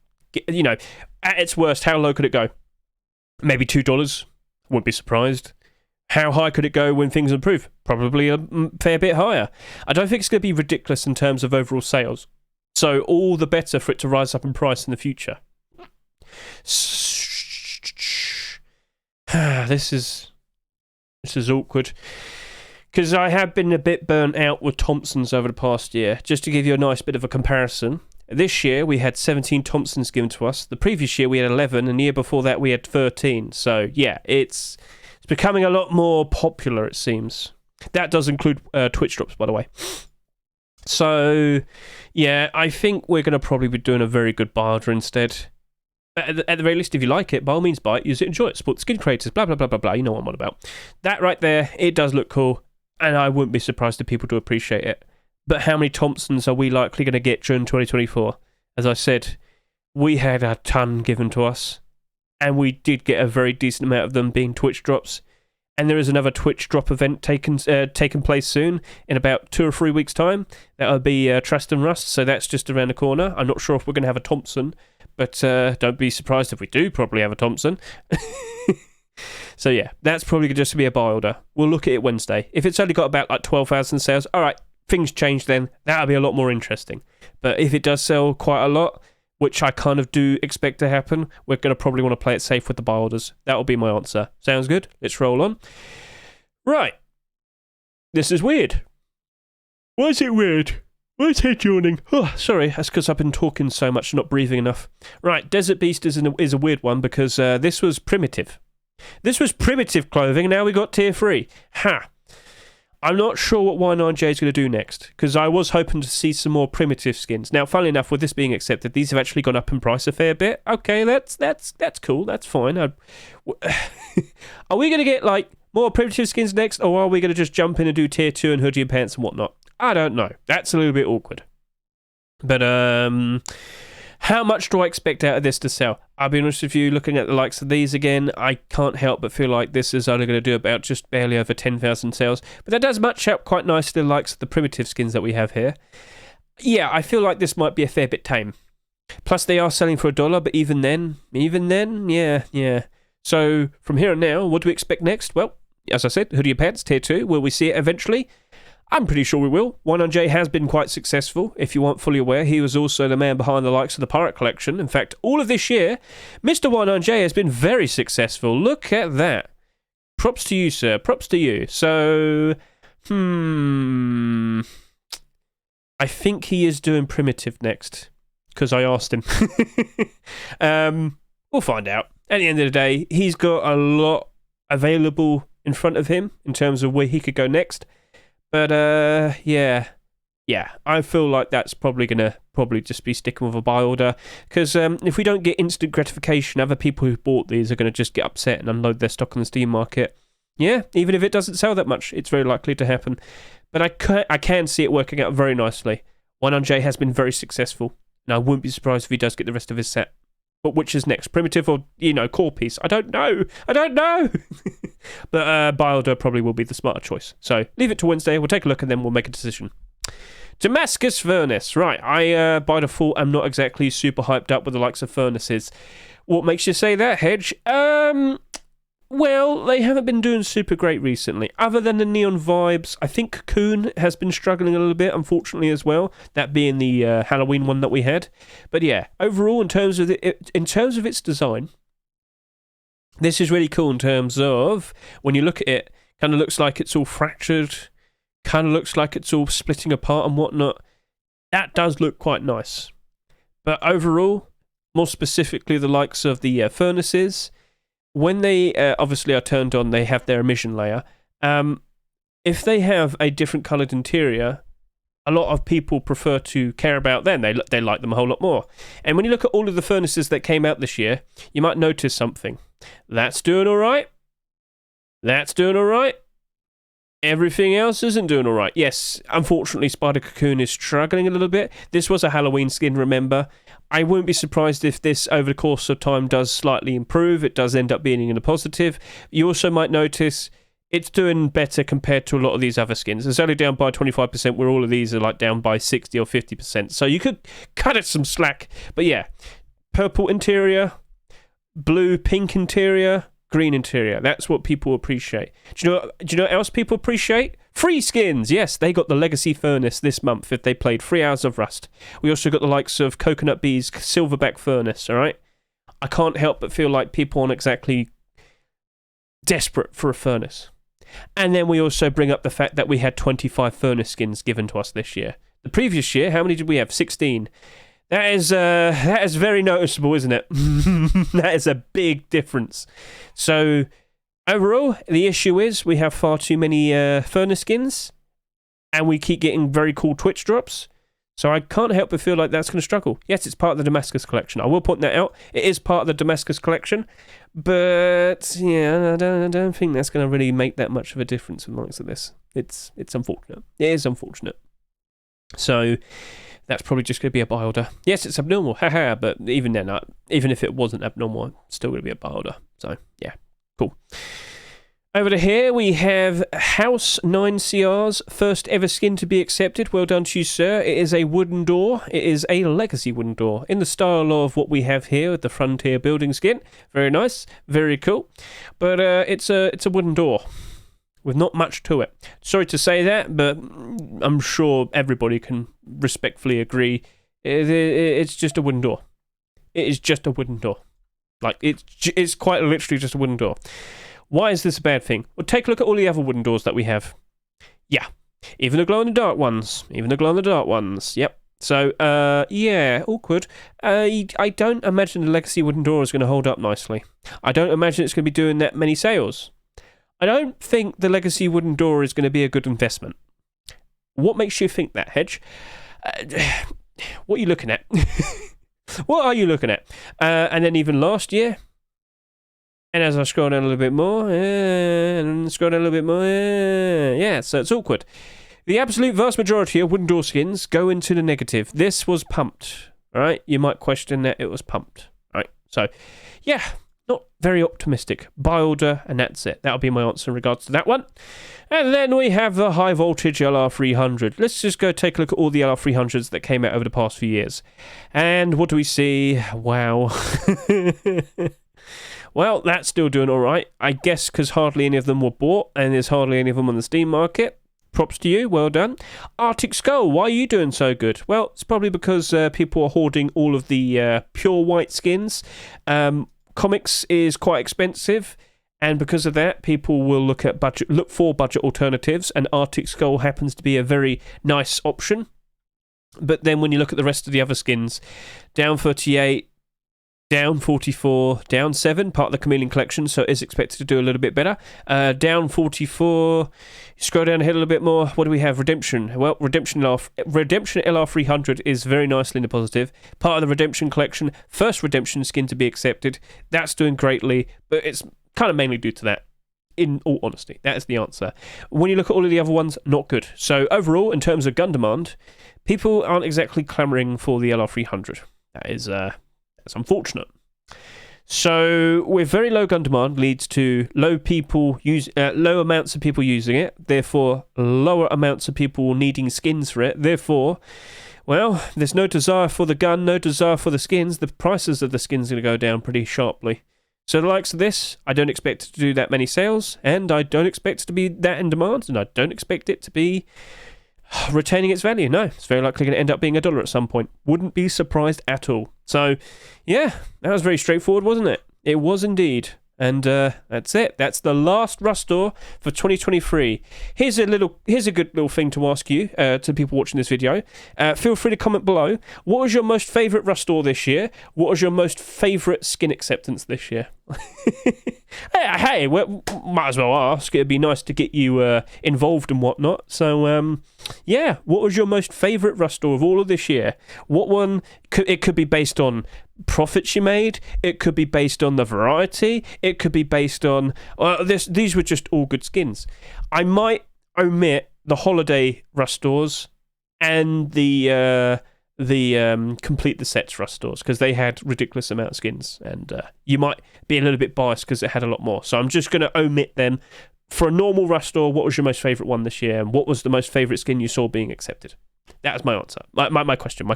You know, at its worst, how low could it go? Maybe $2. Wouldn't be surprised. How high could it go when things improve? Probably a fair bit higher. I don't think it's going to be ridiculous in terms of overall sales. So all the better for it to rise up in price in the future. This is awkward, because I have been a bit burnt out with Thompsons over the past year. Just to give you a nice bit of a comparison, this year we had 17 Thompsons given to us. The previous year we had 11, and the year before that we had 13. So yeah, it's It's becoming a lot more popular, it seems. That does include Twitch drops, by the way. So, yeah, I think we're going to probably be doing a very good buy order instead. At the very least, if you like it, by all means buy it, use it, enjoy it, support the skin creators, blah, blah, blah, blah, blah. You know what I'm on about. That right there, it does look cool, and I wouldn't be surprised if people do appreciate it. But how many Thompsons are we likely going to get during 2024? As I said, we had a ton given to us, and we did get a very decent amount of them being Twitch drops. And there is another Twitch drop event taking place soon, in about 2 or 3 weeks' time. That'll be Trust and Rust, so that's just around the corner. I'm not sure if we're going to have a Thompson, but don't be surprised if we do probably have a Thompson. So yeah, that's probably just to be a buy order. We'll look at it Wednesday. If it's only got about like 12,000 sales, all right, things change then. That'll be a lot more interesting. But if it does sell quite a lot, which I kind of do expect to happen, we're going to probably want to play it safe with the buy orders. That will be my answer. Sounds good? Let's roll on. Right. This is weird. Why is it weird? Why is Hedge yawning? Oh, sorry, that's because I've been talking so much and not breathing enough. Right, Desert Beast is a weird one because this was primitive. This was primitive clothing, and now we got tier 3. Ha! I'm not sure what Y9J is going to do next, because I was hoping to see some more primitive skins. Now, funnily enough, with this being accepted, these have actually gone up in price a fair bit. Okay, that's cool, that's fine. Are we going to get, like, more primitive skins next, or are we going to just jump in and do tier 2 and hoodie and pants and whatnot? I don't know. That's a little bit awkward. But, how much do I expect out of this to sell? I'll be honest with you, looking at the likes of these again, I can't help but feel like this is only going to do about just barely over 10,000 sales. But that does match up quite nicely the likes of the primitive skins that we have here. Yeah, I feel like this might be a fair bit tame. Plus, they are selling for $1, but even then, yeah. So, from here on now, what do we expect next? Well, as I said, hoodie and pants, tier 2. Will we see it eventually? I'm pretty sure we will. Y9J has been quite successful. If you aren't fully aware, he was also the man behind the likes of the Pirate Collection. In fact, all of this year, Mr. Y9J has been very successful. Look at that. Props to you, sir. Props to you. So, I think he is doing primitive next, because I asked him. We'll find out. At the end of the day, he's got a lot available in front of him in terms of where he could go next. But, yeah, I feel like that's probably going to just be sticking with a buy order. Because if we don't get instant gratification, other people who bought these are going to just get upset and unload their stock on the Steam market. Yeah, even if it doesn't sell that much, it's very likely to happen. But I can see it working out very nicely. Y9J has been very successful. And I wouldn't be surprised if he does get the rest of his set. But which is next? Primitive or, core piece? I don't know. But buy order probably will be the smarter choice. So leave it to Wednesday. We'll take a look and then we'll make a decision. Damascus Furnace. Right, I, by default, am not exactly super hyped up with the likes of furnaces. What makes you say that, Hedge? Well, they haven't been doing super great recently. Other than the neon vibes, I think Cocoon has been struggling a little bit, unfortunately, as well. That being the Halloween one that we had. But yeah, overall, in terms of its design, this is really cool in terms of, when you look at it, kind of looks like it's all fractured, kind of looks like it's all splitting apart and whatnot. That does look quite nice. But overall, more specifically the likes of the furnaces, when they obviously are turned on, they have their emission layer. If they have a different coloured interior, a lot of people prefer to care about them. They like them a whole lot more. And when you look at all of the furnaces that came out this year, you might notice something. That's doing all right. That's doing all right. Everything else isn't doing all right. Yes, unfortunately, Spider Cocoon is struggling a little bit. This was a Halloween skin, remember. I wouldn't be surprised if this, over the course of time, does slightly improve. It does end up being in a positive. You also might notice it's doing better compared to a lot of these other skins. It's only down by 25%, where all of these are like down by 60 or 50%. So you could cut it some slack. But yeah, purple interior, blue, pink interior, green interior. That's what people appreciate. Do you know what else people appreciate? Free skins! Yes, they got the Legacy Furnace this month if they played 3 hours of Rust. We also got the likes of Coconut Bee's Silverback Furnace, alright? I can't help but feel like people aren't exactly desperate for a furnace. And then we also bring up the fact that we had 25 furnace skins given to us this year. The previous year, how many did we have? 16. That is very noticeable, isn't it? That is a big difference. So Overall, the issue is we have far too many Furnace skins, and we keep getting very cool Twitch drops. So I can't help but feel like that's going to struggle. Yes, it's part of the Damascus collection. I will point that out. It is part of the Damascus collection. But, yeah, I don't think that's going to really make that much of a difference in the likes of this. It's unfortunate. It is unfortunate. So that's probably just going to be a buy order. Yes, it's abnormal. Haha. But even then, even if it wasn't abnormal, it's still going to be a buy order. So, yeah. Cool. Over to here, we have House 9CR's first ever skin to be accepted. Well done to you, sir. It is a wooden door. It is a legacy wooden door in the style of what we have here with the Frontier building skin. Very nice. Very cool. But it's a wooden door with not much to it. Sorry to say that, but I'm sure everybody can respectfully agree. It's just a wooden door. It is just a wooden door. Like, it's quite literally just a wooden door. Why is this a bad thing? Well, take a look at all the other wooden doors that we have. Yeah. Even the glow-in-the-dark ones. Yep. So, yeah, awkward. I don't imagine the legacy wooden door is going to hold up nicely. I don't imagine it's going to be doing that many sales. I don't think the legacy wooden door is going to be a good investment. What makes you think that, Hedge? What are you looking at? What are you looking at? And then even last year... And as I scroll down a little bit more, and scroll down a little bit more, yeah, so it's awkward. The absolute vast majority of wooden door skins go into the negative. This was pumped, all right? You might question that it was pumped, all right? So, yeah, not very optimistic. Buy order, and that's it. That'll be my answer in regards to that one. And then we have the high voltage LR300. Let's just go take a look at all the LR300s that came out over the past few years. And what do we see? Wow. Well, that's still doing all right. I guess because hardly any of them were bought and there's hardly any of them on the Steam market. Props to you. Well done. Arctic Skull, why are you doing so good? Well, it's probably because people are hoarding all of the pure white skins. Comics is quite expensive. And because of that, people will look for budget alternatives. And Arctic Skull happens to be a very nice option. But then when you look at the rest of the other skins, down 38... down 44, down 7, part of the Chameleon collection, so it is expected to do a little bit better. Down 44, scroll down a little bit more. What do we have? Redemption. Well, Redemption LR300 is very nicely in the positive. Part of the Redemption collection, first Redemption skin to be accepted. That's doing greatly, but it's kind of mainly due to that. In all honesty, that is the answer. When you look at all of the other ones, not good. So overall, in terms of gun demand, people aren't exactly clamoring for the LR300. That is... that's unfortunate. So, with very low gun demand leads to low amounts of people using it, therefore lower amounts of people needing skins for it. Therefore, well, there's no desire for the gun, no desire for the skins. The prices of the skins are going to go down pretty sharply. So the likes of this, I don't expect it to do that many sales, and I don't expect it to be that in demand, and I don't expect it to be retaining its value. No, it's very likely going to end up being $1 at some point. Wouldn't be surprised at all. So, yeah, that was very straightforward, wasn't it? It was indeed. And that's it. That's the last Rust Door for 2023. Here's a good little thing to ask you, to people watching this video. Feel free to comment below. What was your most favourite Rust Door this year? What was your most favourite skin acceptance this year? Hey, well, might as well ask. It'd be nice to get you involved and whatnot. So, yeah, what was your most favourite Rust Door of all of this year? What one? It could be based on profits you made. It could be based on the variety. It could be based on these were just all good skins. I might omit the holiday Rust Doors and the complete the sets Rust Doors because they had ridiculous amount of skins, and you might be a little bit biased because it had a lot more. So I'm just going to omit them. For a normal Rust Door, what was your most favourite one this year, and what was the most favourite skin you saw being accepted? That was my answer. My question.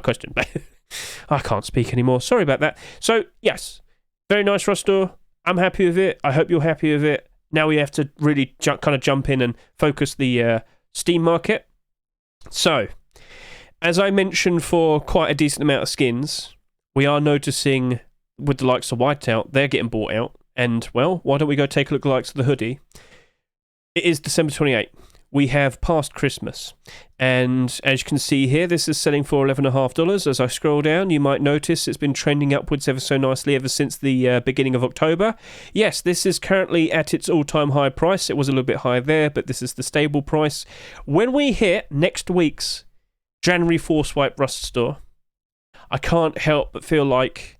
I can't speak anymore. Sorry about that. So, yes, very nice Rust Door. I'm happy with it. I hope you're happy with it. Now we have to really kind of jump in and focus the Steam market. So, as I mentioned for quite a decent amount of skins, we are noticing with the likes of Whiteout, they're getting bought out. And, well, why don't we go take a look at the likes of the hoodie? It is December 28th. we have passed Christmas. And as you can see here, this is selling for $11.50. As I scroll down, you might notice it's been trending upwards ever so nicely ever since the beginning of October. Yes, this is currently at its all-time high price. It was a little bit high there, but this is the stable price. When we hit next week's January 4 Swipe Rust store, I can't help but feel like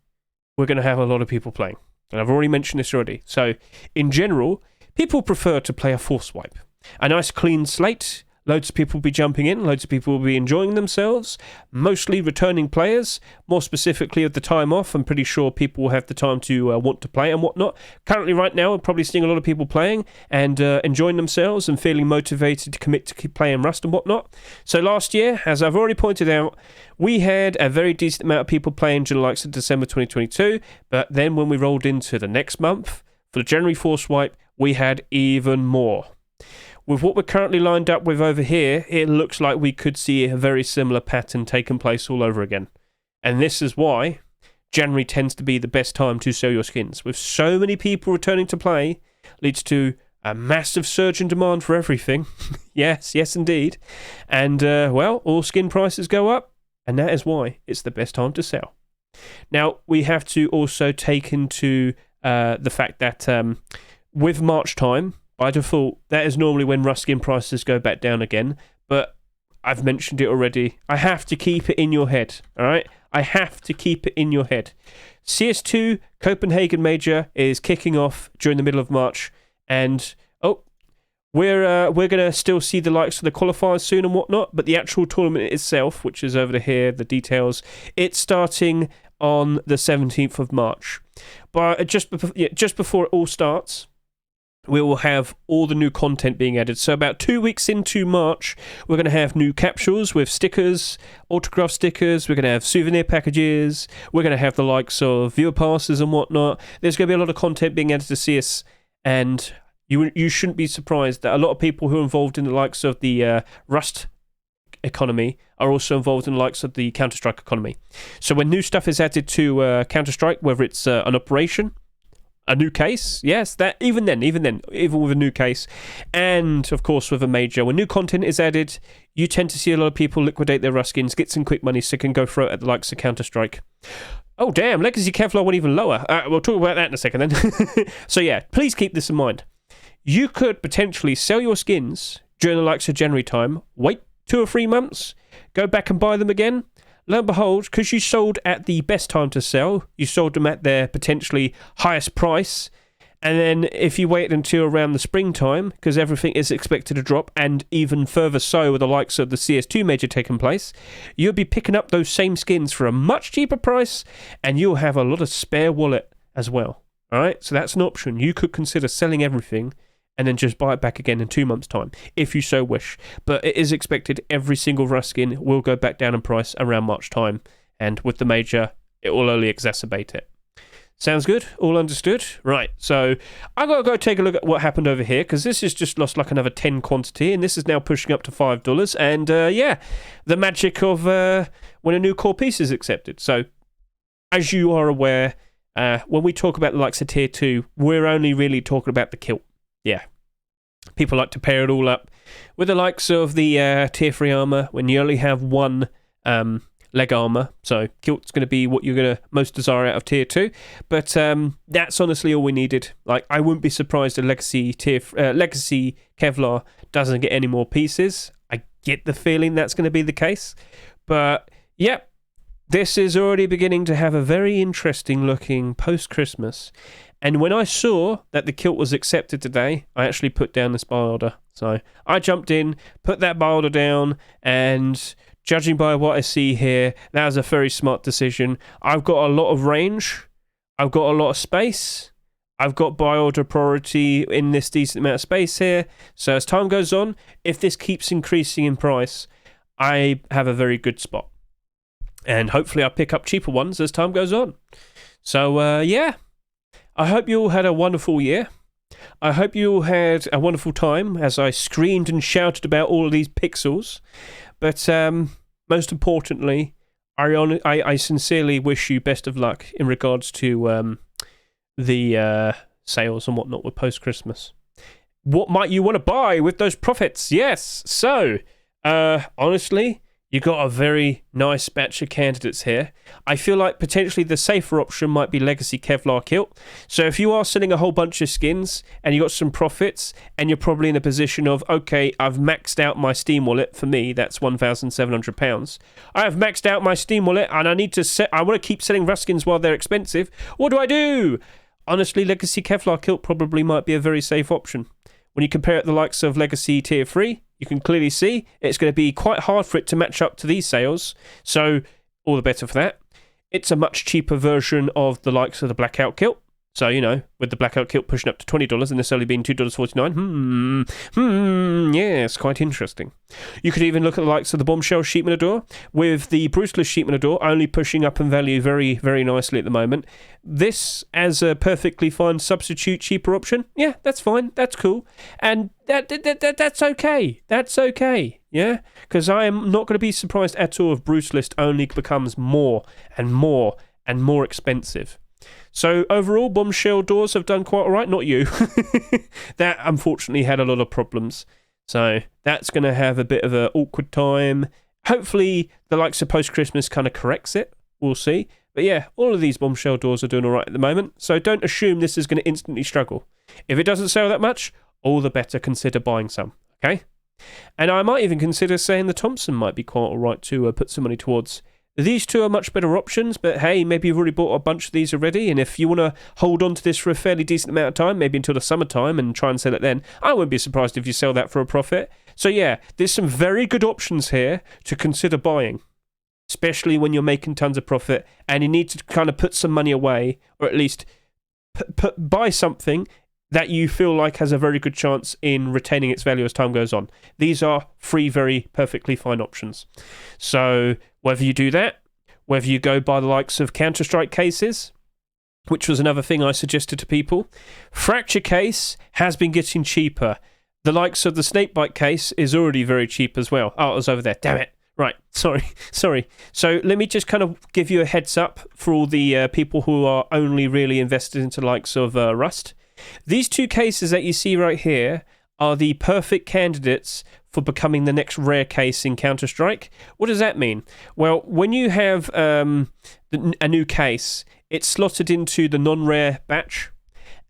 we're going to have a lot of people playing. And I've already mentioned this already. So, in general, people prefer to play a 4 swipe. A nice clean slate. Loads of people will be jumping in. Loads of people will be enjoying themselves. Mostly returning players. More specifically, of the time off. I'm pretty sure people will have the time to want to play and whatnot. Currently, right now, I'm probably seeing a lot of people playing and enjoying themselves and feeling motivated to commit to keep playing Rust and whatnot. So last year, as I've already pointed out, we had a very decent amount of people playing during the likes of December 2022. But then when we rolled into the next month, for the January 4 swipe, we had even more. With what we're currently lined up with over here, it looks like we could see a very similar pattern taking place all over again. And this is why January tends to be the best time to sell your skins. With so many people returning to play, leads to a massive surge in demand for everything. Yes indeed. And, well, all skin prices go up, and that is why it's the best time to sell. Now, we have to also take into the fact that with March time, by default, that is normally when Rust skin prices go back down again, but I've mentioned it already. I have to keep it in your head, all right? I have to keep it in your head. CS2 Copenhagen Major is kicking off during the middle of March, and we're going to still see the likes of the qualifiers soon and whatnot, but the actual tournament itself, which is over here, the details, it's starting on the 17th of March. But just before it all starts, we will have all the new content being added. So about 2 weeks into March, we're going to have new capsules with stickers, autograph stickers. We're going to have souvenir packages. We're going to have the likes of viewer passes and whatnot. There's going to be a lot of content being added to CS, and you shouldn't be surprised that a lot of people who are involved in the likes of the Rust economy are also involved in the likes of the Counter-Strike economy. So when new stuff is added to Counter-Strike, whether it's an operation, a new case, yes, that even with a new case, and of course with a major, when new content is added, you tend to see a lot of people liquidate their Rust skins, get some quick money so they can go throw it at the likes of Counter-Strike. Oh damn, Legacy Kevlar went even lower. We'll talk about that in a second then. So yeah, please keep this in mind. You could potentially sell your skins during the likes of January time, wait 2 or 3 months, go back and buy them again. Lo and behold, because you sold at the best time to sell, you sold them at their potentially highest price, and then if you wait until around the springtime, because everything is expected to drop, and even further so with the likes of the CS2 major taking place, you'll be picking up those same skins for a much cheaper price, and you'll have a lot of spare wallet as well. Alright, so that's an option. You could consider selling everything and then just buy it back again in 2 months' time, if you so wish. But it is expected every single Rust skin will go back down in price around March time, and with the major, it will only exacerbate it. Sounds good? All understood? Right, so I've got to go take a look at what happened over here, because this has just lost like another 10 quantity, and this is now pushing up to $5, and yeah, the magic of when a new core piece is accepted. So, as you are aware, when we talk about the likes of Tier 2, we're only really talking about the Kilt. Yeah. People like to pair it all up with the likes of the Tier 3 armor when you only have one leg armor. So Kilt's going to be what you're going to most desire out of Tier 2. But that's honestly all we needed. Like, I wouldn't be surprised if Legacy Kevlar doesn't get any more pieces. I get the feeling that's going to be the case. But, yeah, this is already beginning to have a very interesting looking post-Christmas. And when I saw that the Kilt was accepted today, I actually put down this buy order. So I jumped in, put that buy order down, and judging by what I see here, that was a very smart decision. I've got a lot of range. I've got a lot of space. I've got buy order priority in this decent amount of space here. So as time goes on, if this keeps increasing in price, I have a very good spot. And hopefully I'll pick up cheaper ones as time goes on. So, yeah. I hope you all had a wonderful year. I hope you all had a wonderful time as I screamed and shouted about all of these pixels. But most importantly, I sincerely wish you best of luck in regards to the sales and whatnot with post-Christmas. what might you want to buy with those profits? Yes. So, honestly, you got a very nice batch of candidates here. I feel like potentially the safer option might be Legacy Kevlar Kilt. So if you are selling a whole bunch of skins and you got some profits and you're probably in a position of, okay, I've maxed out my Steam wallet. For me, that's £1,700. I have maxed out my Steam wallet and I need to I want to keep selling rust skins while they're expensive. What do I do? Honestly, Legacy Kevlar Kilt probably might be a very safe option. When you compare it to the likes of Legacy Tier 3, you can clearly see it's going to be quite hard for it to match up to these sales. So, all the better for that. It's a much cheaper version of the likes of the Blackout Kilt. So, you know, with the Blackout Kilt pushing up to $20 and this only being $2.49, yes, quite interesting. You could even look at the likes of the Bombshell Sheet Menador, with the Bruceless Sheet Menador only pushing up in value very, very nicely at the moment. This, as a perfectly fine substitute cheaper option, yeah, that's fine, that's cool. And that's okay, that's okay, yeah? Because I am not going to be surprised at all if Bruceless only becomes more and more and more expensive. So overall, Bombshell doors have done quite all right. Not you. That unfortunately had a lot of problems. So that's going to have a bit of an awkward time. Hopefully the likes of post-Christmas kind of corrects it. We'll see. But yeah, all of these Bombshell doors are doing all right at the moment. So don't assume this is going to instantly struggle. If it doesn't sell that much, all the better consider buying some. Okay? And I might even consider saying the Thompson might be quite all right to put some money towards. These two are much better options, but hey, maybe you've already bought a bunch of these already, and if you want to hold on to this for a fairly decent amount of time, maybe until the summertime, and try and sell it then, I wouldn't be surprised if you sell that for a profit. So yeah, there's some very good options here to consider buying, especially when you're making tons of profit, and you need to kind of put some money away, or at least buy something that you feel like has a very good chance in retaining its value as time goes on. These are three very perfectly fine options. So whether you do that, whether you go by the likes of Counter-Strike cases, which was another thing I suggested to people, Fracture case has been getting cheaper. The likes of the Snakebite case is already very cheap as well. Oh, it was over there. Damn it. Right, sorry. So let me just kind of give you a heads up for all the people who are only really invested into the likes of Rust. These two cases that you see right here are the perfect candidates for becoming the next rare case in Counter-Strike. What does that mean? Well, when you have a new case, it's slotted into the non-rare batch,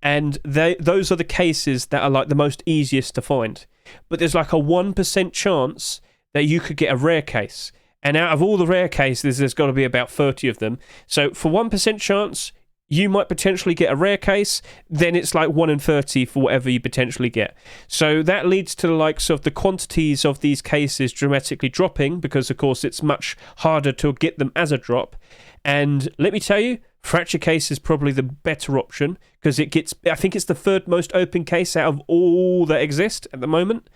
and those are the cases that are like the most easiest to find. But there's like a 1% chance that you could get a rare case. And out of all the rare cases, there's got to be about 30 of them. So for 1% chance, you might potentially get a rare case, then it's like 1 in 30 for whatever you potentially get. So that leads to the likes of the quantities of these cases dramatically dropping, because of course it's much harder to get them as a drop. And let me tell you, Fracture case is probably the better option, because I think it's the third most open case out of all that exist at the moment.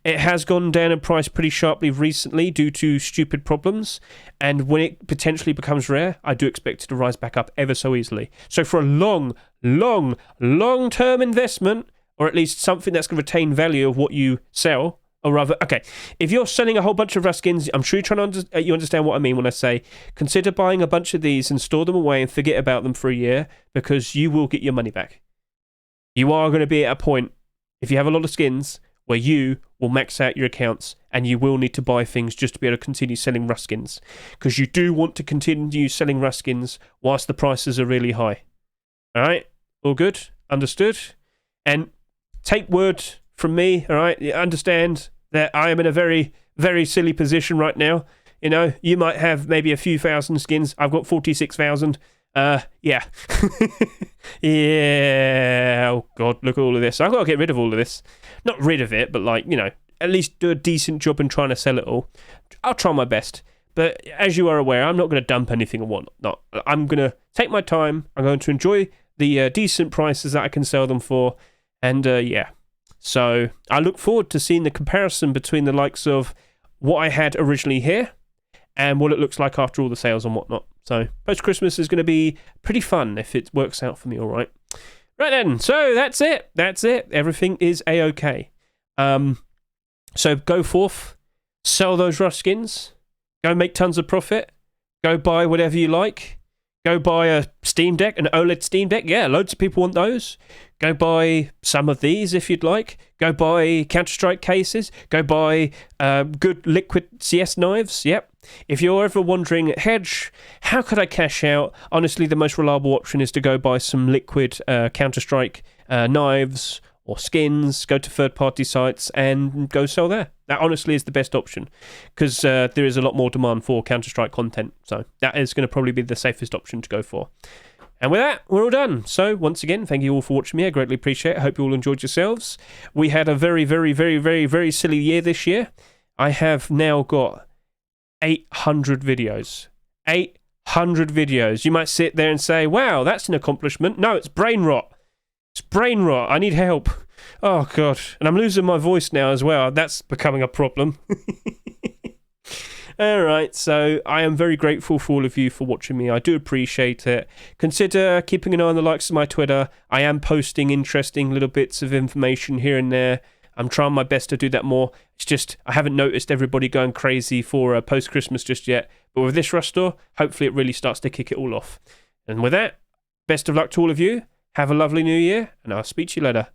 It has gone down in price pretty sharply recently due to stupid problems, and when it potentially becomes rare, I do expect it to rise back up ever so easily. So for a long-term investment, or at least something that's going to retain value of what you sell, or rather, okay, if you're selling a whole bunch of Rust skins, I'm sure you understand what I mean when I say consider buying a bunch of these and store them away and forget about them for a year, because you will get your money back. You are going to be at a point, if you have a lot of skins, where you will max out your accounts and you will need to buy things just to be able to continue selling Rust skins, because you do want to continue selling Rust skins whilst the prices are really high. Alright? All good? Understood? And take word from me, alright? You understand that I am in a very, very silly position right now. You know, you might have maybe a few thousand skins. I've got 46,000. Yeah. Yeah. Oh, God, look at all of this. I've got to get rid of all of this. Not rid of it, but, like, you know, at least do a decent job in trying to sell it all. I'll try my best. But as you are aware, I'm not going to dump anything or whatnot. I'm going to take my time. I'm going to enjoy the decent prices that I can sell them for. And, yeah. So I look forward to seeing the comparison between the likes of what I had originally here and what it looks like after all the sales and whatnot. So post-Christmas is going to be pretty fun if it works out for me, all right. Right then, so that's it. Everything is A-OK. So go forth, sell those Rust skins, go make tons of profit, go buy whatever you like, Go buy a Steam Deck, an OLED Steam Deck. Yeah, loads of people want those. Go buy some of these if you'd like. Go buy Counter-Strike cases. Go buy good liquid CS knives. Yep. If you're ever wondering, Hedge, how could I cash out? Honestly, the most reliable option is to go buy some liquid Counter-Strike knives or skins, go to third-party sites and go sell there. That honestly is the best option because there is a lot more demand for Counter-Strike content. So that is going to probably be the safest option to go for. And with that, we're all done. So once again, thank you all for watching me. I greatly appreciate it. I hope you all enjoyed yourselves. We had a very, very, very, very, very silly year this year. I have now got 800 videos. 800 videos. You might sit there and say, wow, that's an accomplishment. No, it's brain rot. It's brain rot. I need help. Oh, God. And I'm losing my voice now as well. That's becoming a problem. All right, so I am very grateful for all of you for watching me. I do appreciate it. Consider keeping an eye on the likes of my Twitter. I am posting interesting little bits of information here and there. I'm trying my best to do that more. It's just I haven't noticed everybody going crazy for post-Christmas just yet. But with this Rustor, hopefully it really starts to kick it all off. And with that, best of luck to all of you. Have a lovely new year, and I'll speak to you later.